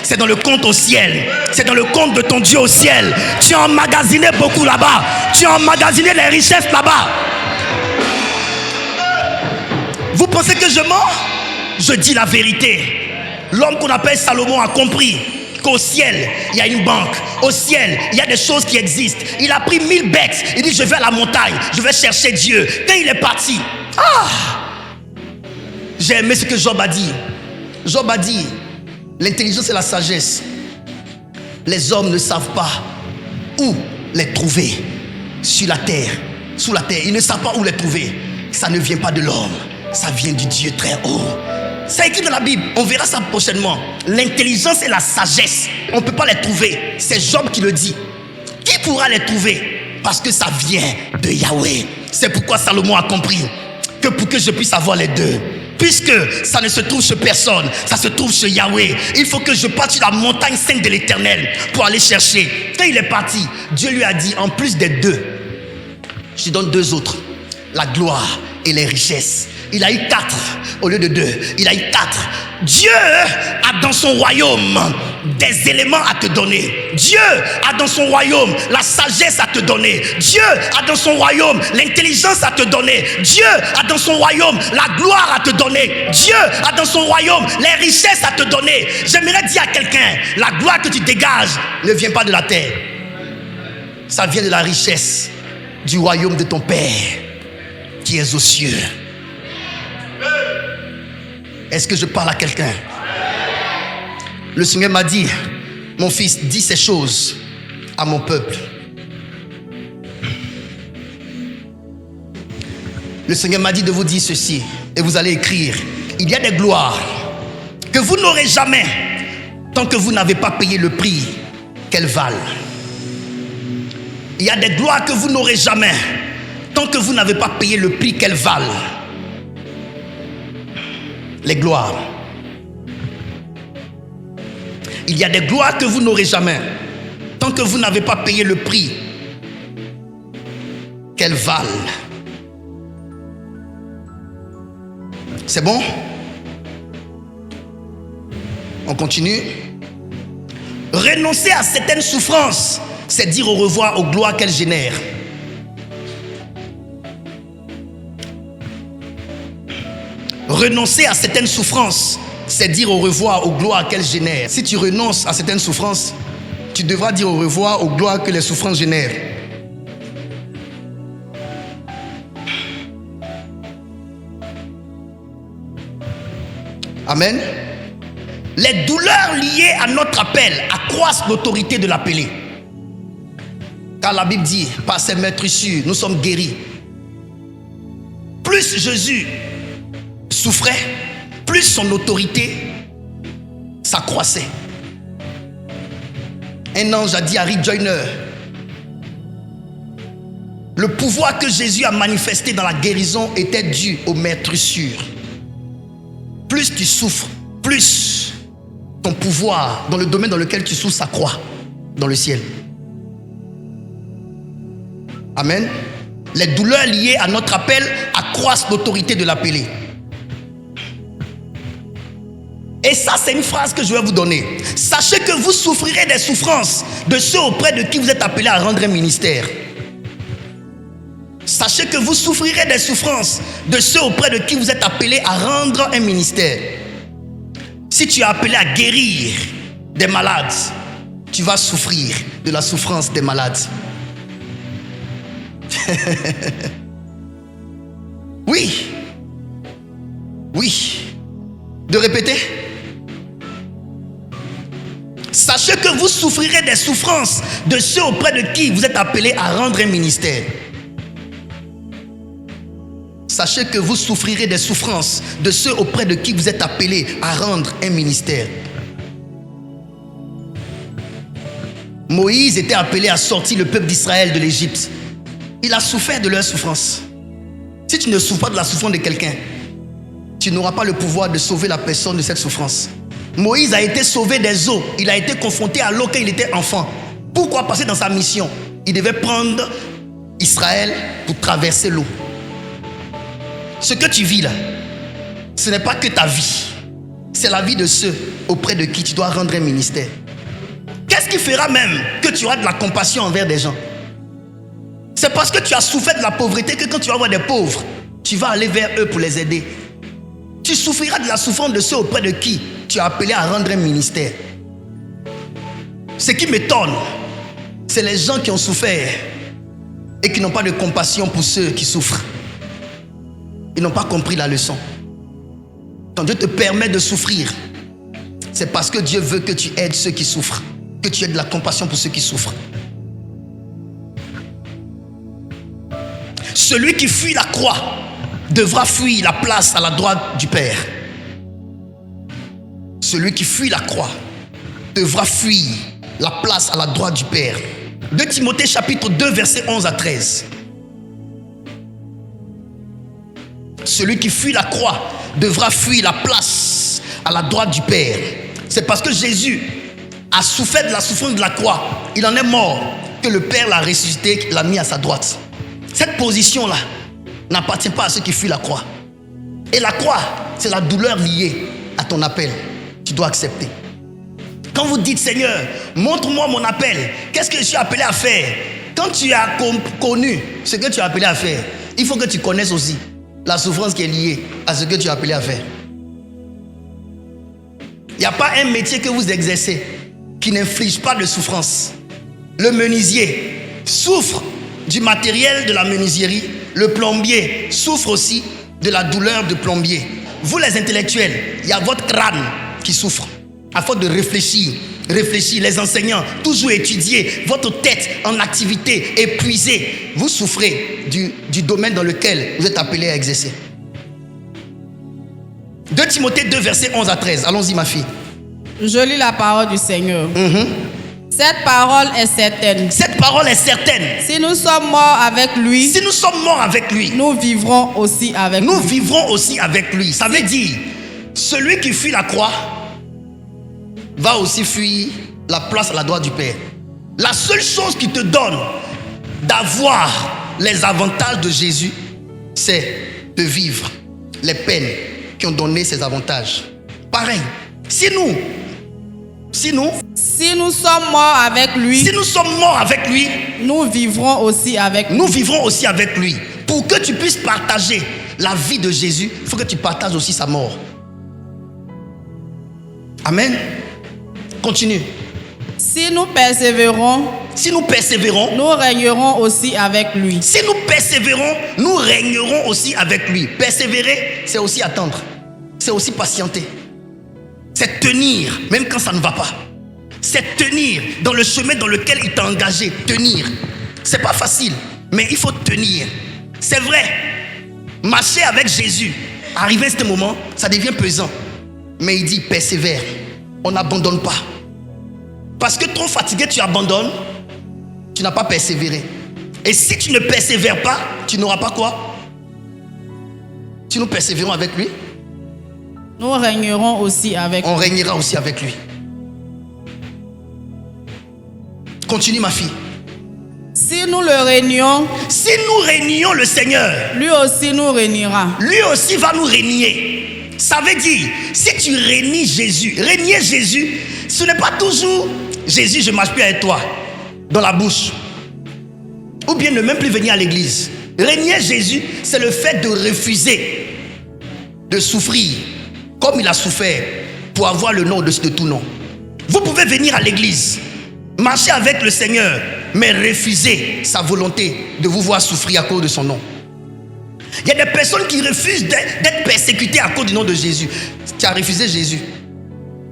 C'est dans le compte au ciel. C'est dans le compte de ton Dieu au ciel. Tu as emmagasiné beaucoup là-bas. Tu as emmagasiné les richesses là-bas. Vous pensez que je mens? Je dis la vérité. L'homme qu'on appelle Salomon a compris qu'au ciel, il y a une banque. Au ciel, il y a des choses qui existent. Il a pris 1000 bêtes. Il dit, je vais à la montagne. Je vais chercher Dieu. Quand il est parti, j'ai aimé ce que Job a dit. Job a dit, l'intelligence et la sagesse, les hommes ne savent pas où les trouver sur la terre, sous la terre. Ils ne savent pas où les trouver. Ça ne vient pas de l'homme, ça vient du Dieu très haut. C'est écrit dans la Bible, on verra ça prochainement. L'intelligence et la sagesse, on ne peut pas les trouver. C'est Job qui le dit. Qui pourra les trouver? Parce que ça vient de Yahweh. C'est pourquoi Salomon a compris que pour que je puisse avoir les deux, puisque ça ne se trouve chez personne, ça se trouve chez Yahweh, il faut que je parte sur la montagne sainte de l'Éternel pour aller chercher. Quand il est parti, Dieu lui a dit, en plus des deux, je te donne deux autres, la gloire et les richesses. Il a eu 4 au lieu de 2. Il a eu 4. Dieu a dans son royaume des éléments à te donner. Dieu a dans son royaume la sagesse à te donner. Dieu a dans son royaume l'intelligence à te donner. Dieu a dans son royaume la gloire à te donner. Dieu a dans son royaume les richesses à te donner. J'aimerais dire à quelqu'un, la gloire que tu dégages ne vient pas de la terre. Ça vient de la richesse du royaume de ton Père qui est aux cieux. Est-ce que je parle à quelqu'un? Le Seigneur m'a dit, mon fils, dis ces choses à mon peuple. Le Seigneur m'a dit de vous dire ceci, et vous allez écrire. Il y a des gloires que vous n'aurez jamais tant que vous n'avez pas payé le prix qu'elles valent. Il y a des gloires que vous n'aurez jamais tant que vous n'avez pas payé le prix qu'elles valent. Les gloires. Il y a des gloires que vous n'aurez jamais tant que vous n'avez pas payé le prix qu'elles valent. C'est bon? On continue. Renoncer à certaines souffrances, c'est dire au revoir aux gloires qu'elles génèrent. Renoncer à certaines souffrances, c'est dire au revoir aux gloires qu'elles génèrent. Si tu renonces à certaines souffrances, tu devras dire au revoir aux gloires que les souffrances génèrent. Amen. Les douleurs liées à notre appel accroissent l'autorité de l'appelé. Car la Bible dit, par ses meurtrissures, nous sommes guéris. Plus Jésus souffrait, plus son autorité s'accroissait. Un ange a dit à Rick Joyner, le pouvoir que Jésus a manifesté dans la guérison était dû aux meurtrissures. Plus tu souffres, plus ton pouvoir dans le domaine dans lequel tu souffres s'accroît dans le ciel. Amen. Les douleurs liées à notre appel accroissent l'autorité de l'appelé. Et ça, c'est une phrase que je vais vous donner. Sachez que vous souffrirez des souffrances de ceux auprès de qui vous êtes appelés à rendre un ministère. Sachez que vous souffrirez des souffrances de ceux auprès de qui vous êtes appelés à rendre un ministère. Si tu es appelé à guérir des malades, tu vas souffrir de la souffrance des malades. Oui. Oui. De répéter. Sachez que vous souffrirez des souffrances de ceux auprès de qui vous êtes appelés à rendre un ministère. Sachez que vous souffrirez des souffrances de ceux auprès de qui vous êtes appelés à rendre un ministère. Moïse était appelé à sortir le peuple d'Israël de l'Égypte. Il a souffert de leur souffrance. Si tu ne souffres pas de la souffrance de quelqu'un, tu n'auras pas le pouvoir de sauver la personne de cette souffrance. Moïse a été sauvé des eaux. Il a été confronté à l'eau quand il était enfant. Pourquoi? Parce que dans sa mission, il devait prendre Israël pour traverser l'eau. Ce que tu vis là, ce n'est pas que ta vie. C'est la vie de ceux auprès de qui tu dois rendre un ministère. Qu'est-ce qui fera même que tu auras de la compassion envers des gens? C'est parce que tu as souffert de la pauvreté que quand tu vas voir des pauvres, tu vas aller vers eux pour les aider. Tu souffriras de la souffrance de ceux auprès de qui tu es appelé à rendre un ministère. Ce qui m'étonne, c'est les gens qui ont souffert et qui n'ont pas de compassion pour ceux qui souffrent. Ils n'ont pas compris la leçon. Quand Dieu te permet de souffrir, c'est parce que Dieu veut que tu aides ceux qui souffrent, que tu aies de la compassion pour ceux qui souffrent. Celui qui fuit la croix devra fuir la place à la droite du Père. Celui qui fuit la croix devra fuir la place à la droite du Père. 2 Timothée chapitre 2 versets 11 à 13. Celui qui fuit la croix devra fuir la place à la droite du Père. C'est parce que Jésus a souffert de la souffrance de la croix. Il en est mort que le Père l'a ressuscité, l'a mis à sa droite. Cette position-là n'appartient pas à ceux qui fuient la croix. Et la croix, c'est la douleur liée à ton appel, tu dois accepter. Quand vous dites, Seigneur, montre-moi mon appel, qu'est-ce que je suis appelé à faire? Quand tu as connu ce que tu es appelé à faire, il faut que tu connaisses aussi la souffrance qui est liée à ce que tu es appelé à faire. Il n'y a pas un métier que vous exercez qui n'inflige pas de souffrance. Le menuisier souffre du matériel de la menuiserie. Le plombier souffre aussi de la douleur de plombier. Vous les intellectuels, il y a votre crâne qui souffre. À force de réfléchir, les enseignants, toujours étudier, votre tête en activité, épuisée. Vous souffrez du domaine dans lequel vous êtes appelé à exercer. 2 Timothée 2, versets 11 à 13. Allons-y, ma fille. Je lis la parole du Seigneur. Cette parole est certaine. Cette parole est certaine. Si nous sommes morts avec lui, Si nous sommes morts avec lui, nous vivrons aussi avec nous lui. vivrons aussi avec lui. Ça veut dire, celui qui fuit la croix va aussi fuir la place à la droite du Père. La seule chose qui te donne d'avoir les avantages de Jésus, c'est de vivre les peines qui ont donné ces avantages. Pareil, si nous sommes morts avec lui, nous vivrons aussi avec lui. nous vivrons aussi avec lui. Pour que tu puisses partager la vie de Jésus, il faut que tu partages aussi sa mort. Amen. Continue. Si nous persévérons, nous régnerons aussi avec lui. Si nous persévérons, nous régnerons aussi avec lui. Persévérer, c'est aussi attendre. C'est aussi patienter. C'est tenir, même quand ça ne va pas. C'est tenir dans le chemin dans lequel il t'a engagé. Tenir. C'est pas facile, mais il faut tenir. C'est vrai. Marcher avec Jésus, arrivé à ce moment, ça devient pesant. Mais il dit persévère. On n'abandonne pas. Parce que trop fatigué, tu abandonnes. Tu n'as pas persévéré. Et si tu ne persévères pas, tu n'auras pas quoi? Si nous persévérons avec lui, nous régnerons aussi avec lui. On régnera aussi avec lui. Continue, ma fille. Si nous le régnions, si nous régnons le Seigneur, lui aussi nous régnera. Lui aussi va nous régner. Ça veut dire, si tu régnes Jésus, régner Jésus, ce n'est pas toujours Jésus, je ne marche plus avec toi, dans la bouche. Ou bien ne même plus venir à l'église. Régner Jésus, c'est le fait de refuser de souffrir comme il a souffert pour avoir le nom au-dessus de tout nom. Vous pouvez venir à l'église, marcher avec le Seigneur, mais refuser sa volonté de vous voir souffrir à cause de son nom. Il y a des personnes qui refusent d'être persécutées à cause du nom de Jésus. Tu as refusé Jésus.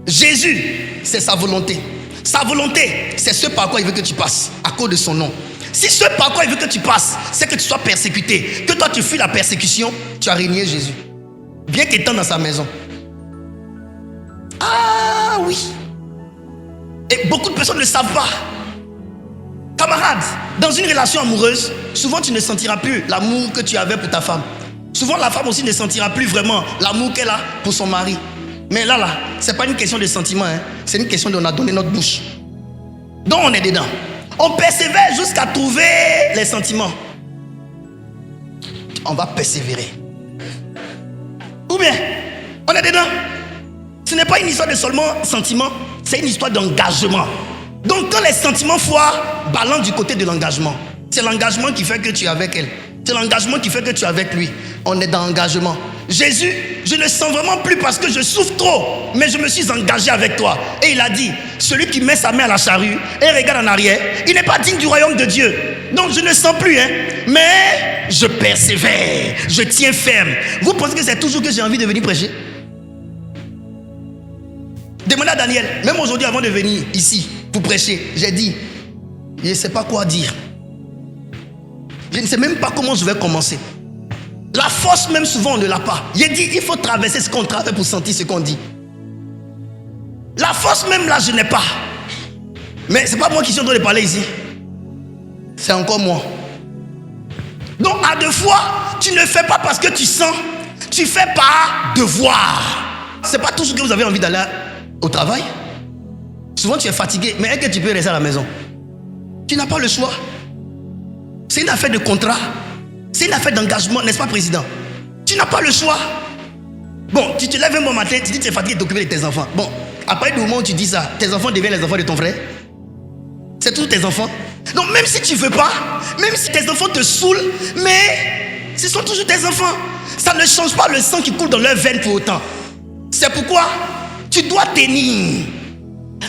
Jésus, c'est sa volonté. Sa volonté, c'est ce par quoi il veut que tu passes à cause de son nom. Si ce par quoi il veut que tu passes, c'est que tu sois persécuté, que toi tu fuis la persécution, tu as régné Jésus. Bien qu'étant dans sa maison. Ah oui. Et beaucoup de personnes ne savent pas. Camarade, dans une relation amoureuse, souvent tu ne sentiras plus l'amour que tu avais pour ta femme. Souvent la femme aussi ne sentira plus vraiment l'amour qu'elle a pour son mari. Mais là, c'est pas une question de sentiment, hein. C'est une question de on a donné notre bouche. Donc on est dedans. On persévère jusqu'à trouver les sentiments. On va persévérer. Ou bien, on est dedans. Ce n'est pas une histoire de seulement sentiment, c'est une histoire d'engagement. Donc quand les sentiments foirent, balance du côté de l'engagement. C'est l'engagement qui fait que tu es avec elle. C'est l'engagement qui fait que tu es avec lui. On est dans l'engagement. Jésus, je ne sens vraiment plus parce que je souffre trop, mais je me suis engagé avec toi. Et il a dit, celui qui met sa main à la charrue et regarde en arrière, il n'est pas digne du royaume de Dieu. Donc je ne sens plus, mais je persévère, je tiens ferme. Vous pensez que c'est toujours que j'ai envie de venir prêcher? Demandez à Daniel, même aujourd'hui avant de venir ici pour prêcher, j'ai dit, je ne sais pas quoi dire. Je ne sais même pas comment je vais commencer. La force même souvent on ne l'a pas. J'ai dit, il faut traverser ce qu'on traverse pour sentir ce qu'on dit. La force même là je n'ai pas. Mais ce n'est pas moi qui suis en train de parler ici. C'est encore moi. Donc à deux fois, tu ne fais pas parce que tu sens. Tu fais par devoir. Ce n'est pas toujours que vous avez envie d'aller au travail. Souvent tu es fatigué, mais est-ce que tu peux rester à la maison? Tu n'as pas le choix. C'est une affaire de contrat. C'est une affaire d'engagement, n'est-ce pas, président? Tu n'as pas le choix. Bon, tu te lèves un bon matin, tu dis que tu es fatigué de t'occuper de tes enfants. Bon, après du moment où tu dis ça, tes enfants deviennent les enfants de ton frère. C'est tous tes enfants. Donc même si tu ne veux pas, même si tes enfants te saoulent, mais ce sont toujours tes enfants. Ça ne change pas le sang qui coule dans leurs veines pour autant. C'est pourquoi tu dois tenir.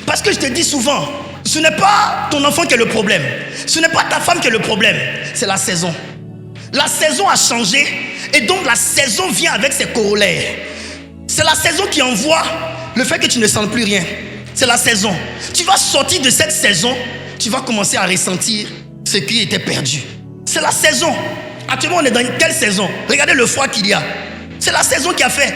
Parce que je te dis souvent, ce n'est pas ton enfant qui est le problème. Ce n'est pas ta femme qui est le problème. C'est la saison. La saison a changé et donc la saison vient avec ses corollaires. C'est la saison qui envoie le fait que tu ne sens plus rien. C'est la saison. Tu vas sortir de cette saison, tu vas commencer à ressentir ce qui était perdu. C'est la saison. Actuellement, on est dans quelle saison? Regardez le froid qu'il y a. C'est la saison qui a fait.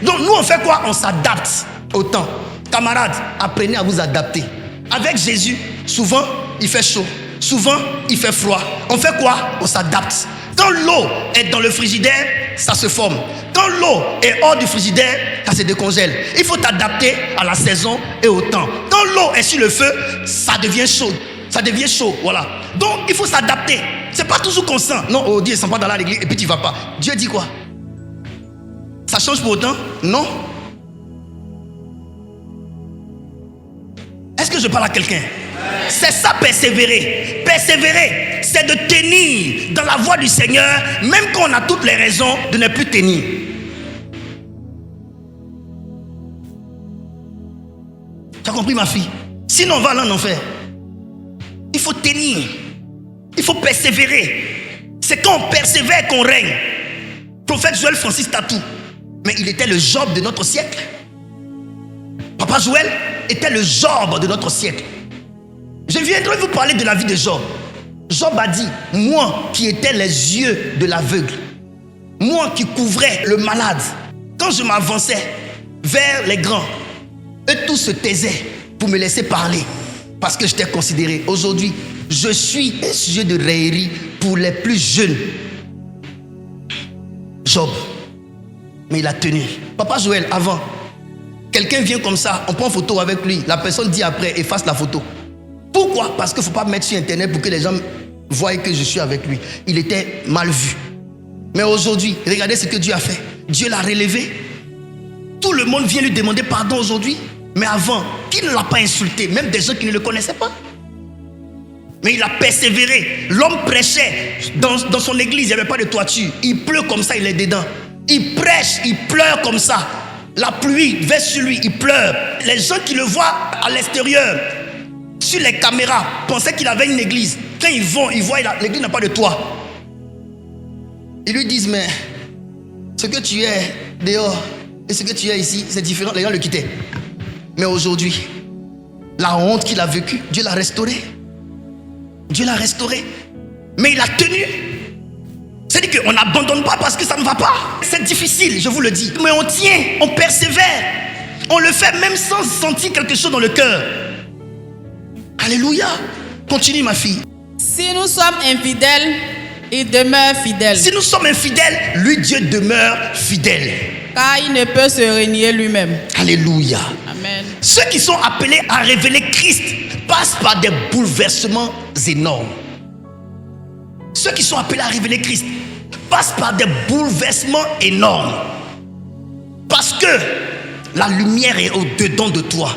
Donc nous, on fait quoi? On s'adapte au temps. Camarades, apprenez à vous adapter. Avec Jésus, souvent, il fait chaud. Souvent, il fait froid. On fait quoi? On s'adapte. Quand l'eau est dans le frigidaire, ça se forme. Quand l'eau est hors du frigidaire, ça se décongèle. Il faut t'adapter à la saison et au temps. Quand l'eau est sur le feu, ça devient chaud. Ça devient chaud, voilà. Donc, il faut s'adapter. C'est pas toujours constant. Non, oh Dieu, ne sent pas dans l'église et puis tu vas pas. Dieu dit quoi? Ça change pour autant? Non. Est-ce que je parle à quelqu'un? C'est ça, persévérer. Persévérer, c'est de tenir dans la voie du Seigneur, même quand on a toutes les raisons de ne plus tenir. Tu as compris, ma fille? Sinon, on va aller en enfer. Il faut tenir. Il faut persévérer. C'est quand on persévère qu'on règne. Prophète Joël Francis Tatou. Mais il était le Job de notre siècle. Papa Joël était le Job de notre siècle. Je viendrai vous parler de la vie de Job. Job a dit, moi qui étais les yeux de l'aveugle, moi qui couvrais le malade, quand je m'avançais vers les grands, eux tous se taisaient pour me laisser parler parce que j'étais considéré. Aujourd'hui, je suis un sujet de raillerie pour les plus jeunes. Job, mais il a tenu. Papa Joël, avant, quelqu'un vient comme ça, on prend photo avec lui, la personne dit après, efface la photo. Pourquoi? Parce qu'il ne faut pas mettre sur internet pour que les gens voient que je suis avec lui. Il était mal vu. Mais aujourd'hui, regardez ce que Dieu a fait. Dieu l'a relevé. Tout le monde vient lui demander pardon aujourd'hui. Mais avant, qui ne l'a pas insulté? Même des gens qui ne le connaissaient pas. Mais il a persévéré. L'homme prêchait dans son église, il n'y avait pas de toiture. Il pleut comme ça, il est dedans. Il prêche, il pleure comme ça. La pluie verse sur lui, il pleure. Les gens qui le voient à l'extérieur, sur les caméras, pensaient qu'il avait une église. Quand ils vont, ils voient l'église n'a pas de toit. Ils lui disent, mais ce que tu es dehors et ce que tu es ici, c'est différent. Les gens le quittaient. Mais aujourd'hui, la honte qu'il a vécue, Dieu l'a restaurée. Dieu l'a restauré. Mais il a tenu. C'est-à-dire qu'on n'abandonne pas parce que ça ne va pas. C'est difficile, je vous le dis. Mais on tient, on persévère. On le fait même sans sentir quelque chose dans le cœur. Alléluia. Continue, ma fille. Si nous sommes infidèles, il demeure fidèle. Si nous sommes infidèles, lui, Dieu demeure fidèle. Car il ne peut se renier lui-même. Alléluia. Amen. Ceux qui sont appelés à révéler Christ passent par des bouleversements énormes. Ceux qui sont appelés à révéler Christ passent par des bouleversements énormes. Parce que la lumière est au-dedans de toi.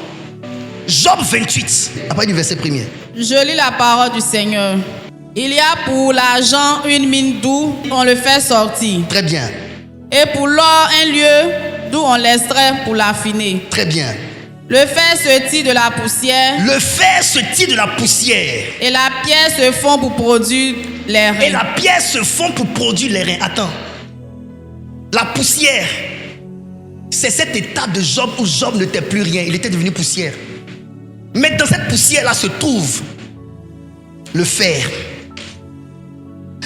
Job 28, après du verset 1er. Je lis la parole du Seigneur. Il y a pour l'argent une mine d'où on le fait sortir. Très bien. Et pour l'or un lieu d'où on l'extrait pour l'affiner. Très bien. Le fer se tire de la poussière. Le fer se tire de la poussière. Et la pierre se fond pour produire les reins. Et la pierre se fond pour produire les reins. Attends. La poussière, c'est cet état de Job où Job n'était plus rien. Il était devenu poussière. Mais dans cette poussière-là se trouve le fer.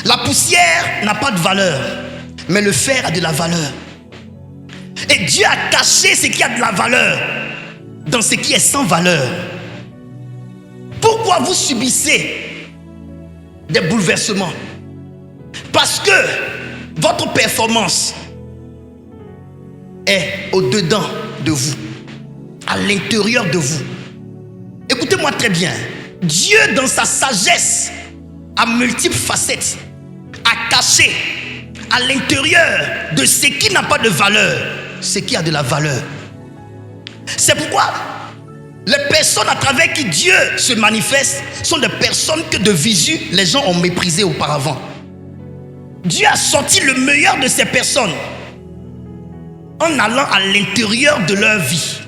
La poussière n'a pas de valeur, mais le fer a de la valeur. Et Dieu a caché ce qui a de la valeur dans ce qui est sans valeur. Pourquoi vous subissez des bouleversements? Parce que votre performance est au-dedans de vous, à l'intérieur de vous. Écoutez-moi très bien. Dieu, dans sa sagesse, à multiples facettes, a caché à l'intérieur de ce qui n'a pas de valeur ce qui a de la valeur. C'est pourquoi les personnes à travers qui Dieu se manifeste sont des personnes que de visu les gens ont méprisées auparavant. Dieu a sorti le meilleur de ces personnes en allant à l'intérieur de leur vie,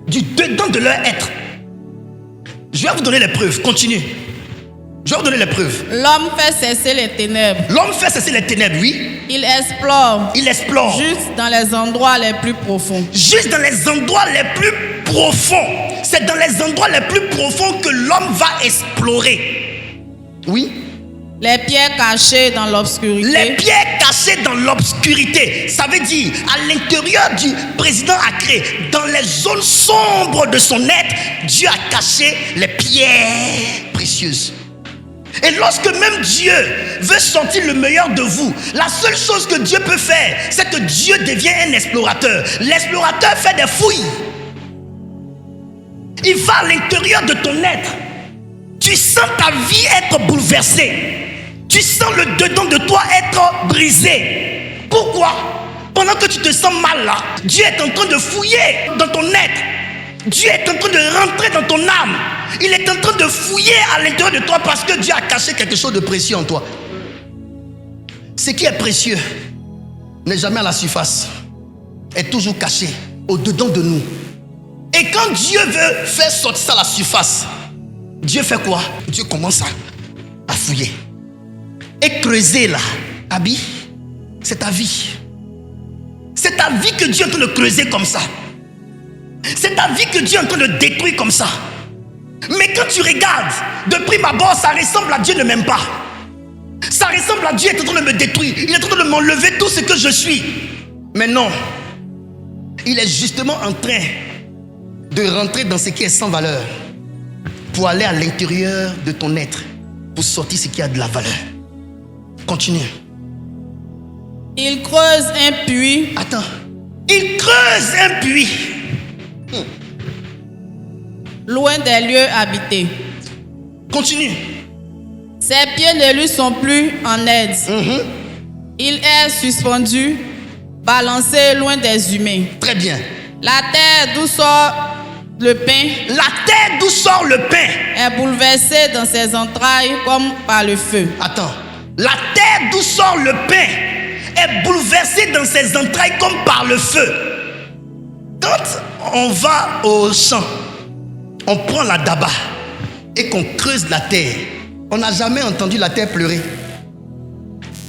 du dedans de leur être. Je vais vous donner les preuves. Continue. Je vais vous donner les preuves. L'homme fait cesser les ténèbres. L'homme fait cesser les ténèbres, oui. Il explore. Il explore. Juste dans les endroits les plus profonds. Juste dans les endroits les plus profonds. C'est dans les endroits les plus profonds que l'homme va explorer. Oui. Les pierres cachées dans l'obscurité. Les pierres cachées dans l'obscurité. Ça veut dire, à l'intérieur du président Accré, dans les zones sombres de son être, Dieu a caché les pierres précieuses. Et lorsque même Dieu veut sortir le meilleur de vous, la seule chose que Dieu peut faire, c'est que Dieu devient un explorateur. L'explorateur fait des fouilles. Il va à l'intérieur de ton être. Tu sens ta vie être bouleversée. Tu sens le dedans de toi être brisé. Pourquoi? Pendant que tu te sens mal là, Dieu est en train de fouiller dans ton être. Dieu est en train de rentrer dans ton âme. Il est en train de fouiller à l'intérieur de toi parce que Dieu a caché quelque chose de précieux en toi. Ce qui est précieux n'est jamais à la surface, est toujours caché au-dedans de nous. Et quand Dieu veut faire sortir ça à la surface, Dieu fait quoi? Dieu commence à fouiller. Et creuser là, Abi, c'est ta vie. C'est ta vie que Dieu est en train de creuser comme ça. C'est ta vie que Dieu est en train de détruire comme ça. Mais quand tu regardes, de prime abord, ça ressemble à Dieu ne m'aime pas. Ça ressemble à Dieu est en train de me détruire. Il est en train de m'enlever tout ce que je suis. Mais non, il est justement en train de rentrer dans ce qui est sans valeur pour aller à l'intérieur de ton être, pour sortir ce qui a de la valeur. Continue. Il creuse un puits. Attends. Il creuse un puits. Loin des lieux habités. Continue. Ses pieds ne lui sont plus en aide. Il est suspendu, balancé loin des humains. Très bien. La terre d'où sort le pain. La terre d'où sort le pain est bouleversée dans ses entrailles comme par le feu. Attends. La terre d'où sort le pain est bouleversée dans ses entrailles comme par le feu. Quand on va au champ, on prend la daba et qu'on creuse la terre, on n'a jamais entendu la terre pleurer.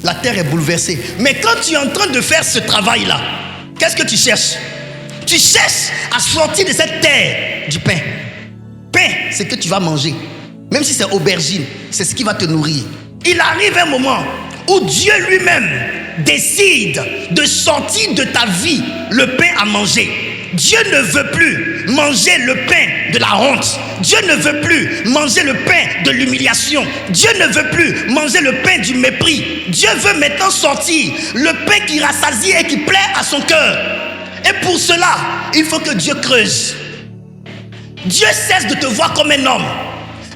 La terre est bouleversée. Mais quand tu es en train de faire ce travail-là, qu'est-ce que tu cherches? Tu cherches à sortir de cette terre du pain. Pain, c'est que tu vas manger. Même si c'est aubergine, c'est ce qui va te nourrir. Il arrive un moment où Dieu lui-même décide de sortir de ta vie le pain à manger. Dieu ne veut plus manger le pain de la honte. Dieu ne veut plus manger le pain de l'humiliation. Dieu ne veut plus manger le pain du mépris. Dieu veut maintenant sortir le pain qui rassasie et qui plaît à son cœur. Et pour cela, il faut que Dieu creuse. Dieu cesse de te voir comme un homme.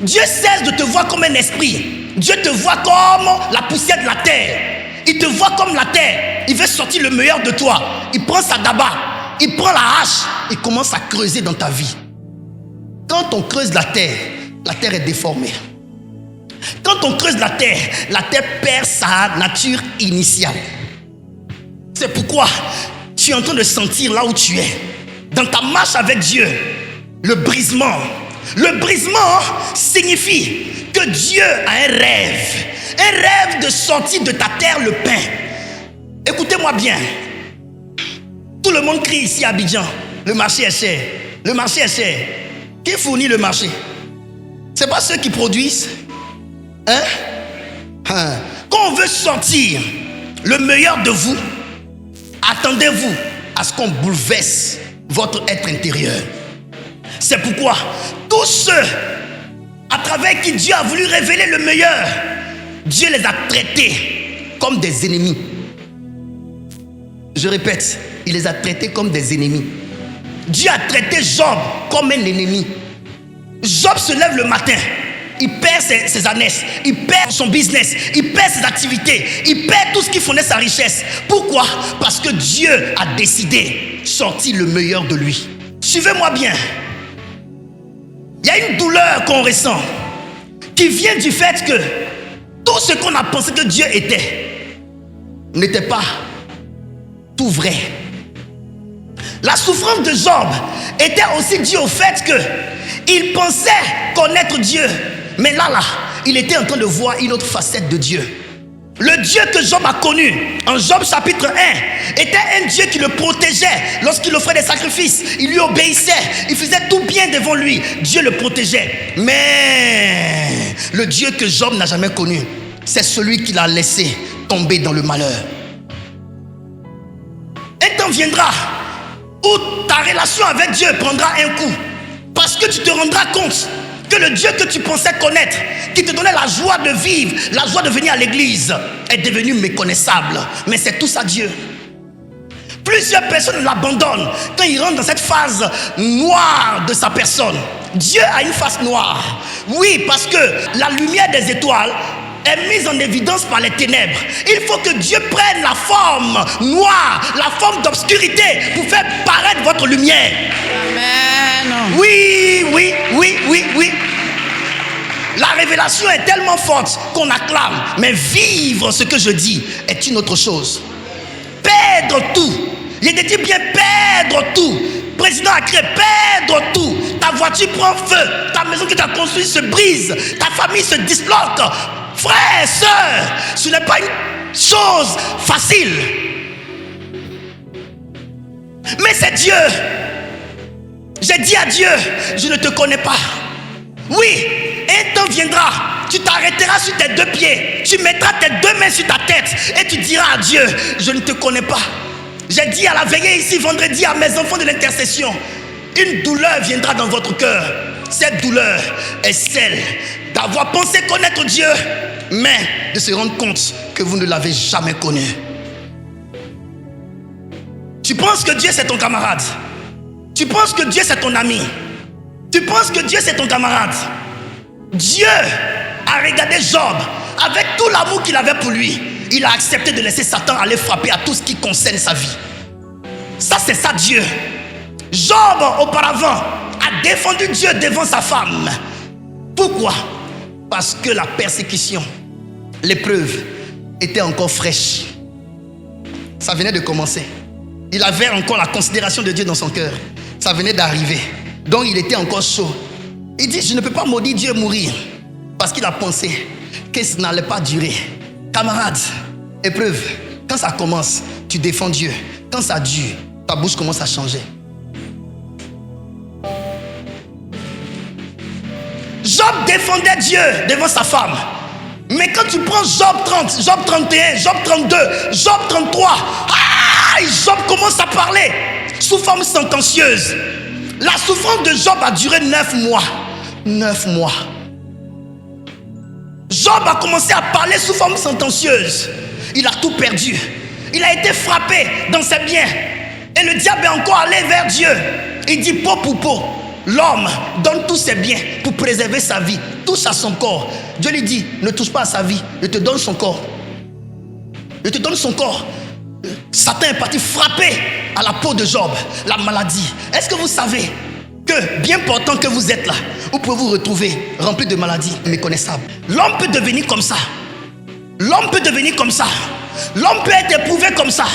Dieu cesse de te voir comme un esprit. Dieu te voit comme la poussière de la terre. Il te voit comme la terre. Il veut sortir le meilleur de toi. Il prend sa daba. Il prend la hache. Il commence à creuser dans ta vie. Quand on creuse la terre est déformée. Quand on creuse la terre perd sa nature initiale. C'est pourquoi tu es en train de sentir là où tu es, dans ta marche avec Dieu, le brisement. Le brisement signifie que Dieu a un rêve de sortir de ta terre le pain. Écoutez-moi bien. Tout le monde crie ici à Abidjan, le marché est cher. Le marché est cher. Qui fournit le marché? C'est pas ceux qui produisent. Quand on veut sortir le meilleur de vous, attendez-vous à ce qu'on bouleverse votre être intérieur. C'est pourquoi tous ceux à travers qui Dieu a voulu révéler le meilleur, Dieu les a traités comme des ennemis. Je répète, il les a traités comme des ennemis. Dieu a traité Job comme un ennemi. Job se lève le matin il perd ses ânesses, il perd son business, il perd ses activités, il perd tout ce qui fondait sa richesse. Pourquoi? Parce que Dieu a décidé de sortir le meilleur de lui. Suivez-moi bien. Il y a une douleur qu'on ressent qui vient du fait que tout ce qu'on a pensé que Dieu était n'était pas tout vrai. La souffrance de Job était aussi due au fait qu'il pensait connaître Dieu. Mais là, il était en train de voir une autre facette de Dieu. Le Dieu que Job a connu en Job chapitre 1 était un Dieu qui le protégeait lorsqu'il offrait des sacrifices. Il lui obéissait, il faisait tout bien devant lui. Dieu le protégeait. Mais le Dieu que Job n'a jamais connu, c'est celui qui l'a laissé tomber dans le malheur. Un temps viendra où ta relation avec Dieu prendra un coup, parce que tu te rendras compte que le Dieu que tu pensais connaître, qui te donnait la joie de vivre, la joie de venir à l'église, est devenu méconnaissable. Mais c'est tout ça Dieu. Plusieurs personnes l'abandonnent quand ils rentrent dans cette phase noire de sa personne. Dieu a une face noire. Oui, parce que la lumière des étoiles est mise en évidence par les ténèbres. Il faut que Dieu prenne la forme noire, la forme d'obscurité pour faire paraître votre lumière. Amen. Oui. La révélation est tellement forte qu'on acclame. Mais vivre ce que je dis est une autre chose. Perdre tout. Il dit bien perdre tout. Le président a crié perdre tout. Ta voiture prend feu. Ta maison que tu as construite se brise. Ta famille se disloque. Frères, sœurs, ce n'est pas une chose facile. Mais c'est Dieu. J'ai dit à Dieu, je ne te connais pas. Oui, un temps viendra, tu t'arrêteras sur tes deux pieds, tu mettras tes deux mains sur ta tête et tu diras à Dieu, je ne te connais pas. J'ai dit à la veillée ici vendredi à mes enfants de l'intercession, une douleur viendra dans votre cœur. Cette douleur est celle d'avoir pensé connaître Dieu, mais de se rendre compte que vous ne l'avez jamais connu. Tu penses que Dieu c'est ton camarade. Tu penses que Dieu c'est ton ami. Tu penses que Dieu c'est ton camarade. Dieu a regardé Job avec tout l'amour qu'il avait pour lui. Il a accepté de laisser Satan aller frapper à tout ce qui concerne sa vie. Ça c'est ça Dieu. Job auparavant a défendu Dieu devant sa femme. Pourquoi? Parce que la persécution, l'épreuve était encore fraîche. Ça venait de commencer. Il avait encore la considération de Dieu dans son cœur. Ça venait d'arriver. Donc il était encore chaud. Il dit, je ne peux pas maudire Dieu et mourir. Parce qu'il a pensé que ça n'allait pas durer. Camarade, épreuve, quand ça commence, tu défends Dieu. Quand ça dure, ta bouche commence à changer. Job défendait Dieu devant sa femme. Mais quand tu prends Job 30, Job 31, Job 32, Job 33, Job commence à parler sous forme sentencieuse. La souffrance de Job a duré 9 mois. 9 mois. Job a commencé à parler sous forme sentencieuse. Il a tout perdu. Il a été frappé dans ses biens. Et le diable est encore allé vers Dieu. Il dit peau pour peau. L'homme donne tous ses biens pour préserver sa vie. Touche à son corps. Dieu lui dit, ne touche pas à sa vie. Je te donne son corps. Je te donne son corps. Satan est parti frapper à la peau de Job, la maladie. Est-ce que vous savez que bien portant que vous êtes là, vous pouvez vous retrouver rempli de maladies méconnaissables? L'homme peut devenir comme ça. L'homme peut devenir comme ça. L'homme peut être éprouvé comme ça.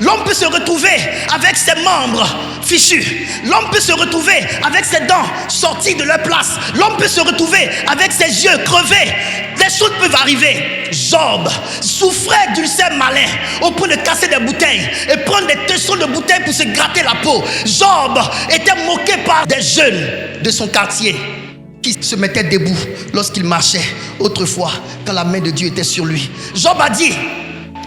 L'homme peut se retrouver avec ses membres fichus. L'homme peut se retrouver avec ses dents sorties de leur place. L'homme peut se retrouver avec ses yeux crevés. Des choses peuvent arriver. Job souffrait d'ulcères malins au point de casser des bouteilles et prendre des tessons de bouteilles pour se gratter la peau. Job était moqué par des jeunes de son quartier qui se mettaient debout lorsqu'il marchait autrefois quand la main de Dieu était sur lui. Job a dit,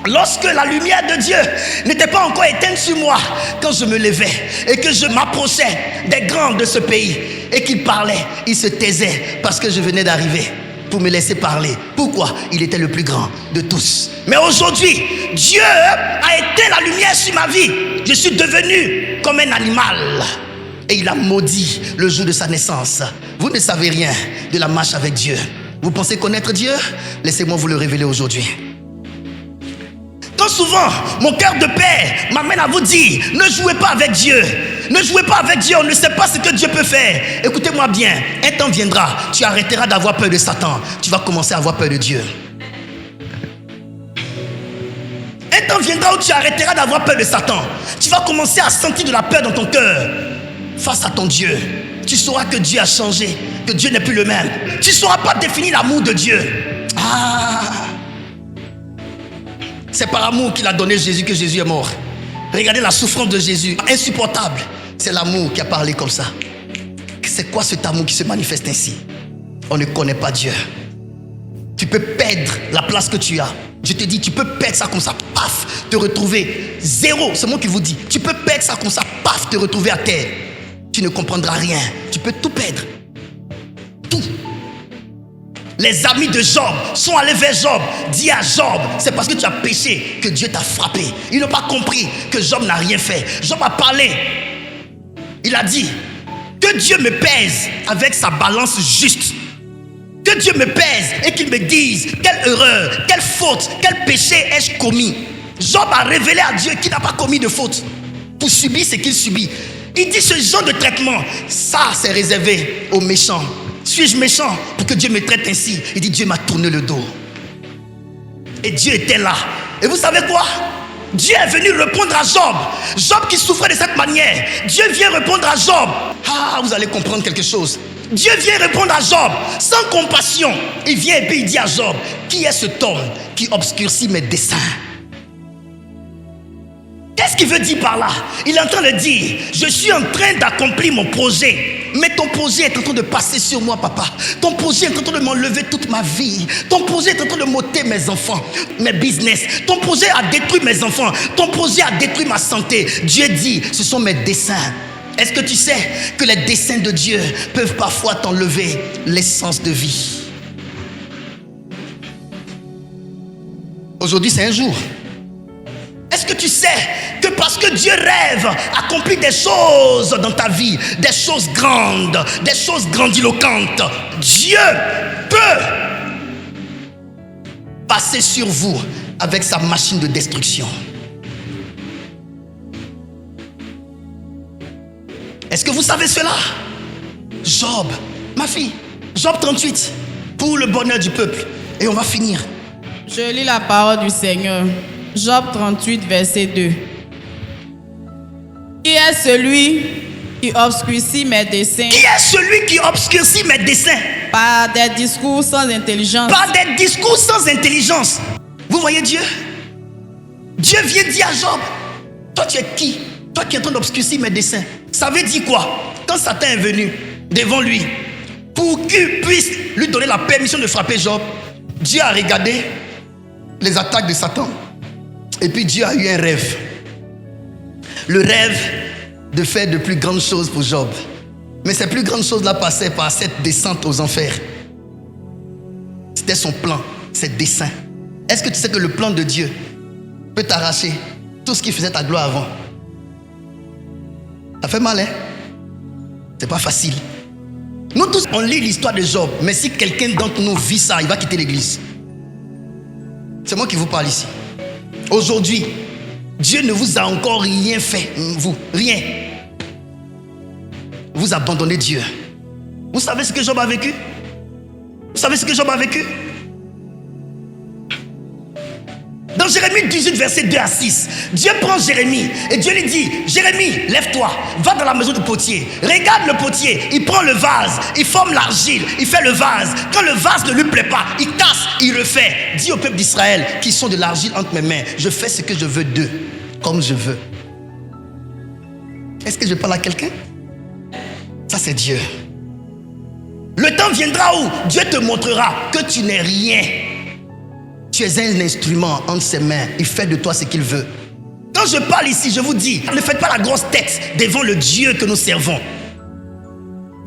lorsque la lumière de Dieu n'était pas encore éteinte sur moi, quand je me levais et que je m'approchais des grands de ce pays et qu'ils parlaient, ils se taisaient parce que je venais d'arriver pour me laisser parler. Pourquoi? Il était le plus grand de tous. Mais aujourd'hui, Dieu a éteint la lumière sur ma vie. Je suis devenu comme un animal. et il a maudit le jour de sa naissance. Vous ne savez rien de la marche avec Dieu. Vous pensez connaître Dieu? Laissez-moi vous le révéler aujourd'hui. Quand souvent mon cœur de père m'amène à vous dire, ne jouez pas avec Dieu. Ne jouez pas avec Dieu, on ne sait pas ce que Dieu peut faire. Écoutez-moi bien, un temps viendra, tu arrêteras d'avoir peur de Satan. Tu vas commencer à avoir peur de Dieu. Un temps viendra où tu arrêteras d'avoir peur de Satan. Tu vas commencer à sentir de la peur dans ton cœur face à ton Dieu. Tu sauras que Dieu a changé, que Dieu n'est plus le même. Tu ne sauras pas définir l'amour de Dieu. C'est par amour qu'il a donné Jésus que Jésus est mort. Regardez la souffrance de Jésus, insupportable. C'est l'amour qui a parlé comme ça. C'est quoi cet amour qui se manifeste ainsi? On ne connaît pas Dieu. Tu peux perdre la place que tu as. Je te dis, tu peux perdre ça comme ça, paf, te retrouver zéro. C'est moi qui vous dis. Tu peux perdre ça comme ça, paf, te retrouver à terre. Tu ne comprendras rien. Tu peux tout perdre. Tout. Les amis de Job sont allés vers Job. Dis à Job, c'est parce que tu as péché que Dieu t'a frappé. Ils n'ont pas compris que Job n'a rien fait. Job a parlé. Il a dit que Dieu me pèse avec sa balance juste. Que Dieu me pèse et qu'il me dise quelle erreur, quelle faute, quel péché ai-je commis. Job a révélé à Dieu qu'il n'a pas commis de faute pour subir ce qu'il subit. Il dit ce genre de traitement, ça c'est réservé aux méchants. Suis-je méchant pour que Dieu me traite ainsi? Il dit Dieu m'a tourné le dos. Et Dieu était là. Et vous savez quoi? Dieu est venu répondre à Job. Job qui souffrait de cette manière. Dieu vient répondre à Job. Vous allez comprendre quelque chose. Dieu vient répondre à Job sans compassion. Il vient et puis il dit à Job, qui est cet homme qui obscurcit mes desseins? Qu'est-ce qu'il veut dire par là? Il est en train de dire, je suis en train d'accomplir mon projet. Mais ton projet est en train de passer sur moi, papa. Ton projet est en train de m'enlever toute ma vie. Ton projet est en train de m'ôter mes enfants, mes business. Ton projet a détruit mes enfants. Ton projet a détruit ma santé. Dieu dit, ce sont mes desseins. Est-ce que tu sais que les desseins de Dieu peuvent parfois t'enlever l'essence de vie? Aujourd'hui, c'est un jour. Est-ce que tu sais que parce que Dieu rêve accomplir des choses dans ta vie, des choses grandes, des choses grandiloquentes, Dieu peut passer sur vous avec sa machine de destruction? Est-ce que vous savez cela? Job, ma fille, Job 38, pour le bonheur du peuple. Et on va finir. Je lis la parole du Seigneur. Job 38, verset 2. Qui est celui qui obscurcit mes desseins? Qui est celui qui obscurcit mes desseins? Par des discours sans intelligence. Par des discours sans intelligence. Vous voyez Dieu? Dieu vient dire à Job, toi tu es qui? Toi qui es en train d'obscurcir mes desseins. Ça veut dire quoi? Quand Satan est venu devant lui pour qu'il puisse lui donner la permission de frapper Job, Dieu a regardé les attaques de Satan. Et puis Dieu a eu un rêve. Le rêve de faire de plus grandes choses pour Job. Mais ces plus grandes choses-là passaient par cette descente aux enfers. C'était son plan, ses desseins. Est-ce que tu sais que le plan de Dieu peut t'arracher tout ce qui faisait ta gloire avant? Ça fait mal, hein? C'est pas facile. Nous tous, on lit l'histoire de Job. Mais si quelqu'un d'entre nous vit ça, il va quitter l'église. C'est moi qui vous parle ici. Aujourd'hui, Dieu ne vous a encore rien fait, vous, rien. Vous abandonnez Dieu. Vous savez ce que Job a vécu? Vous savez ce que Job a vécu? Dans Jérémie 18, verset 2 à 6, Dieu prend Jérémie et Dieu lui dit, Jérémie, lève-toi, va dans la maison du potier. Regarde le potier, il prend le vase, il forme l'argile, il fait le vase. Quand le vase ne lui plaît pas, il casse, il refait. Dis au peuple d'Israël, qui sont de l'argile entre mes mains, je fais ce que je veux d'eux, comme je veux. Est-ce que je parle à quelqu'un? Ça c'est Dieu. Le temps viendra où Dieu te montrera que tu n'es rien. Tu es un instrument entre ses mains. Il fait de toi ce qu'il veut. Quand je parle ici, je vous dis, ne faites pas la grosse tête devant le Dieu que nous servons.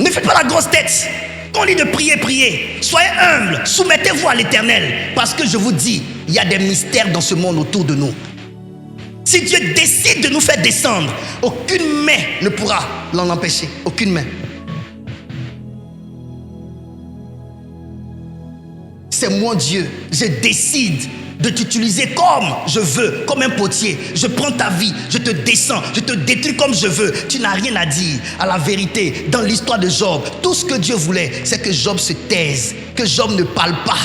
Ne faites pas la grosse tête. Quand on dit de prier, priez. Soyez humbles, soumettez-vous à l'Éternel. Parce que je vous dis, il y a des mystères dans ce monde autour de nous. Si Dieu décide de nous faire descendre, aucune main ne pourra l'en empêcher. Aucune main. C'est moi Dieu. Je décide de t'utiliser comme je veux, comme un potier. Je prends ta vie, je te descends, je te détruis comme je veux. Tu n'as rien à dire. À la vérité, dans l'histoire de Job, tout ce que Dieu voulait, c'est que Job se taise, que Job ne parle pas,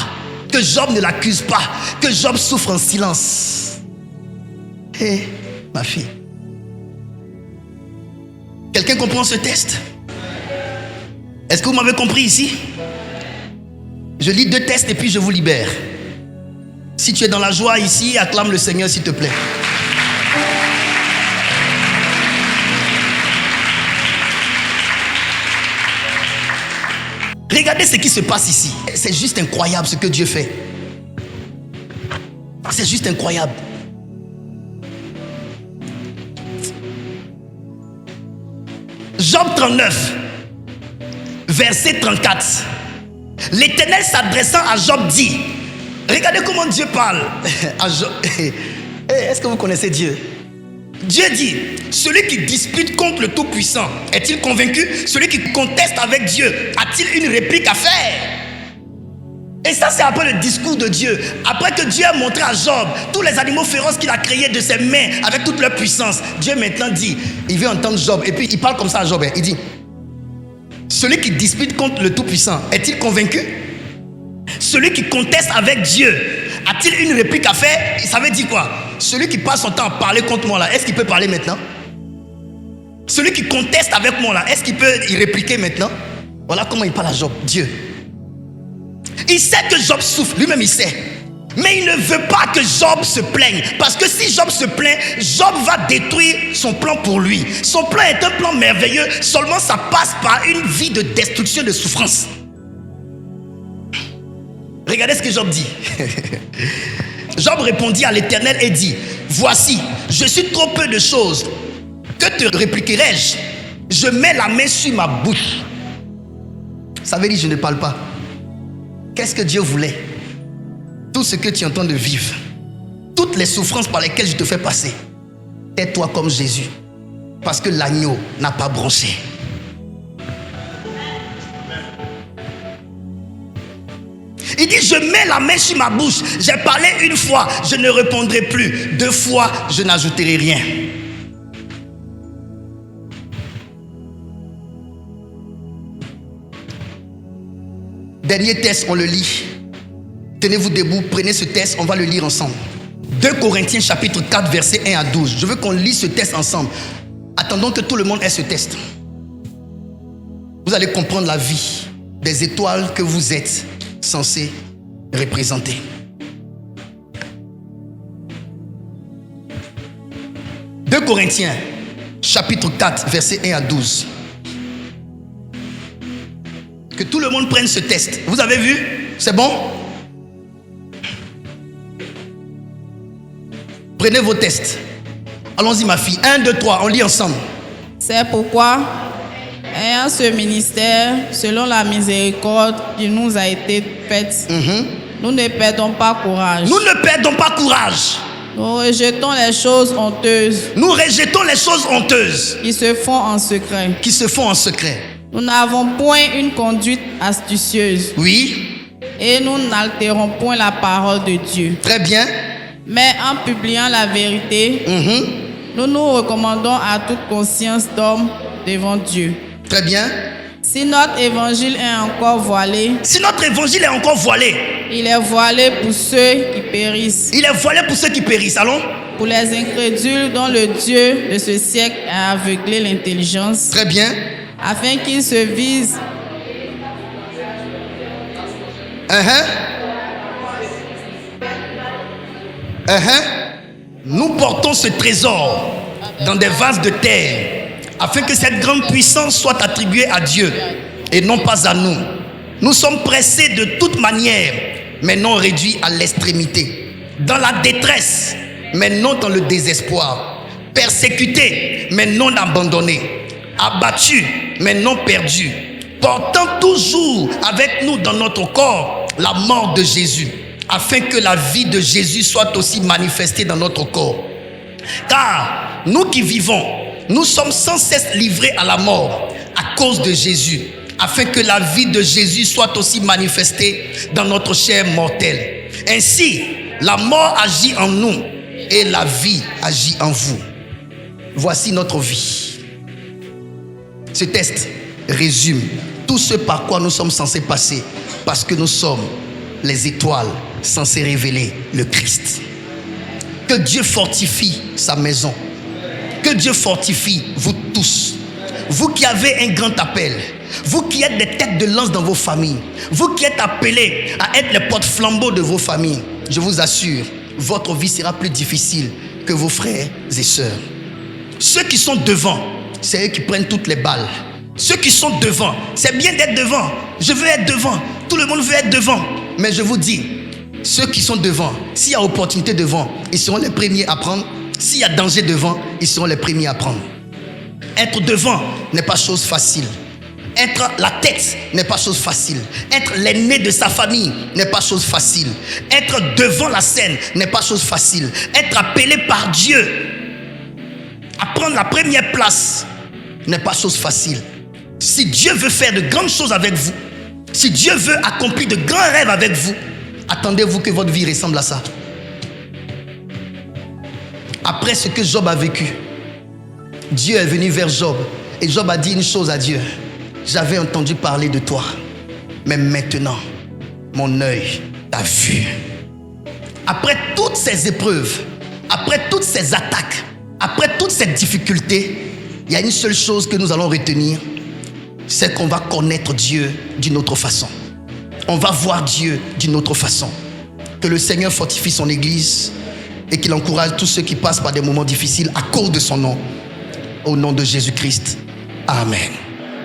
que Job ne l'accuse pas, que Job souffre en silence. Hé, ma fille. Quelqu'un comprend ce texte? Est-ce que vous m'avez compris ici? Je lis 2 textes et puis je vous libère. Si tu es dans la joie ici, acclame le Seigneur s'il te plaît. Regardez ce qui se passe ici. C'est juste incroyable ce que Dieu fait. C'est juste incroyable. Job 39, verset 34. L'Éternel s'adressant à Job dit, regardez comment Dieu parle à Job. Est-ce que vous connaissez Dieu? Dieu dit, celui qui dispute contre le Tout-Puissant, est-il convaincu? Celui qui conteste avec Dieu, a-t-il une réplique à faire? Et ça, c'est après le discours de Dieu. Après que Dieu a montré à Job tous les animaux féroces qu'il a créés de ses mains avec toute leur puissance. Dieu maintenant dit, il veut entendre Job. Et puis il parle comme ça à Job. Il dit, celui qui dispute contre le Tout-Puissant, est-il convaincu? Celui qui conteste avec Dieu, a-t-il une réplique à faire? Ça veut dire quoi? Celui qui passe son temps à parler contre moi là, est-ce qu'il peut parler maintenant? Celui qui conteste avec moi là, est-ce qu'il peut y répliquer maintenant? Voilà comment il parle à Job, Dieu. Il sait que Job souffre, lui-même il sait. Mais il ne veut pas que Job se plaigne. Parce que si Job se plaint, Job va détruire son plan pour lui. Son plan est un plan merveilleux, seulement ça passe par une vie de destruction, de souffrance. Regardez ce que Job dit. Job répondit à l'Éternel et dit, voici, je suis trop peu de choses. Que te répliquerai-je? Je mets la main sur ma bouche. Ça veut dire je ne parle pas. Qu'est-ce que Dieu voulait? Tout ce que tu es en train de vivre, toutes les souffrances par lesquelles je te fais passer, tais-toi comme Jésus, parce que l'agneau n'a pas bronché. Il dit, je mets la main sur ma bouche. J'ai parlé une fois, je ne répondrai plus. 2 fois, je n'ajouterai rien. Dernier test, on le lit. Tenez-vous debout, prenez ce test, on va le lire ensemble. 2 Corinthiens chapitre 4, verset 1 à 12. Je veux qu'on lise ce test ensemble. Attendons que tout le monde ait ce test. Vous allez comprendre la vie des étoiles que vous êtes censés représenter. « 2 Corinthiens chapitre 4, verset 1 à 12. Que tout le monde prenne ce test. Vous avez vu? C'est bon? Prenez vos tests. Allons-y ma fille. 1, 2, 3, on lit ensemble. C'est pourquoi, ayant ce ministère, selon la miséricorde qui nous a été faite, nous ne perdons pas courage. Nous ne perdons pas courage. Nous rejetons les choses honteuses. Nous rejetons les choses honteuses qui se font en secret. Qui se font en secret. Nous n'avons point une conduite astucieuse. Oui. Et nous n'altérons point la parole de Dieu. Très bien. Mais en publiant la vérité, nous nous recommandons à toute conscience d'homme devant Dieu. Très bien. Si notre évangile est encore voilé, il est voilé pour ceux qui périssent. Il est voilé pour ceux qui périssent. Allons. Pour les incrédules dont le Dieu de ce siècle a aveuglé l'intelligence. Très bien. Afin qu'ils se visent. Nous portons ce trésor dans des vases de terre, afin que cette grande puissance soit attribuée à Dieu et non pas à nous. Nous sommes pressés de toute manière, mais non réduits à l'extrémité. Dans la détresse, mais non dans le désespoir. Persécutés, mais non abandonnés. Abattus, mais non perdus. Portant toujours avec nous dans notre corps la mort de Jésus, afin que la vie de Jésus soit aussi manifestée dans notre corps. Car nous qui vivons, nous sommes sans cesse livrés à la mort à cause de Jésus, afin que la vie de Jésus soit aussi manifestée dans notre chair mortelle. Ainsi, la mort agit en nous et la vie agit en vous. Voici notre vie. Ce texte résume tout ce par quoi nous sommes censés passer, parce que nous sommes les étoiles censées révéler le Christ. Que Dieu fortifie sa maison. Que Dieu fortifie vous tous. Vous qui avez un grand appel, vous qui êtes des têtes de lance dans vos familles, vous qui êtes appelés à être les porte-flambeaux de vos familles, je vous assure, votre vie sera plus difficile que vos frères et sœurs. Ceux qui sont devant, c'est eux qui prennent toutes les balles. Ceux qui sont devant, c'est bien d'être devant. Je veux être devant. Tout le monde veut être devant. Mais je vous dis, ceux qui sont devant, s'il y a opportunité devant, ils seront les premiers à prendre. S'il y a danger devant, ils seront les premiers à prendre. Être devant n'est pas chose facile. Être la tête n'est pas chose facile. Être l'aîné de sa famille n'est pas chose facile. Être devant la scène n'est pas chose facile. Être appelé par Dieu à prendre la première place n'est pas chose facile. Si Dieu veut faire de grandes choses avec vous, si Dieu veut accomplir de grands rêves avec vous, attendez-vous que votre vie ressemble à ça. Après ce que Job a vécu, Dieu est venu vers Job et Job a dit une chose à Dieu: j'avais entendu parler de toi, mais maintenant mon œil t'a vu. Après toutes ces épreuves, après toutes ces attaques, après toutes ces difficultés, il y a une seule chose que nous allons retenir, c'est qu'on va connaître Dieu d'une autre façon. On va voir Dieu d'une autre façon. Que le Seigneur fortifie son Église et qu'il encourage tous ceux qui passent par des moments difficiles à cause de son nom. Au nom de Jésus-Christ. Amen.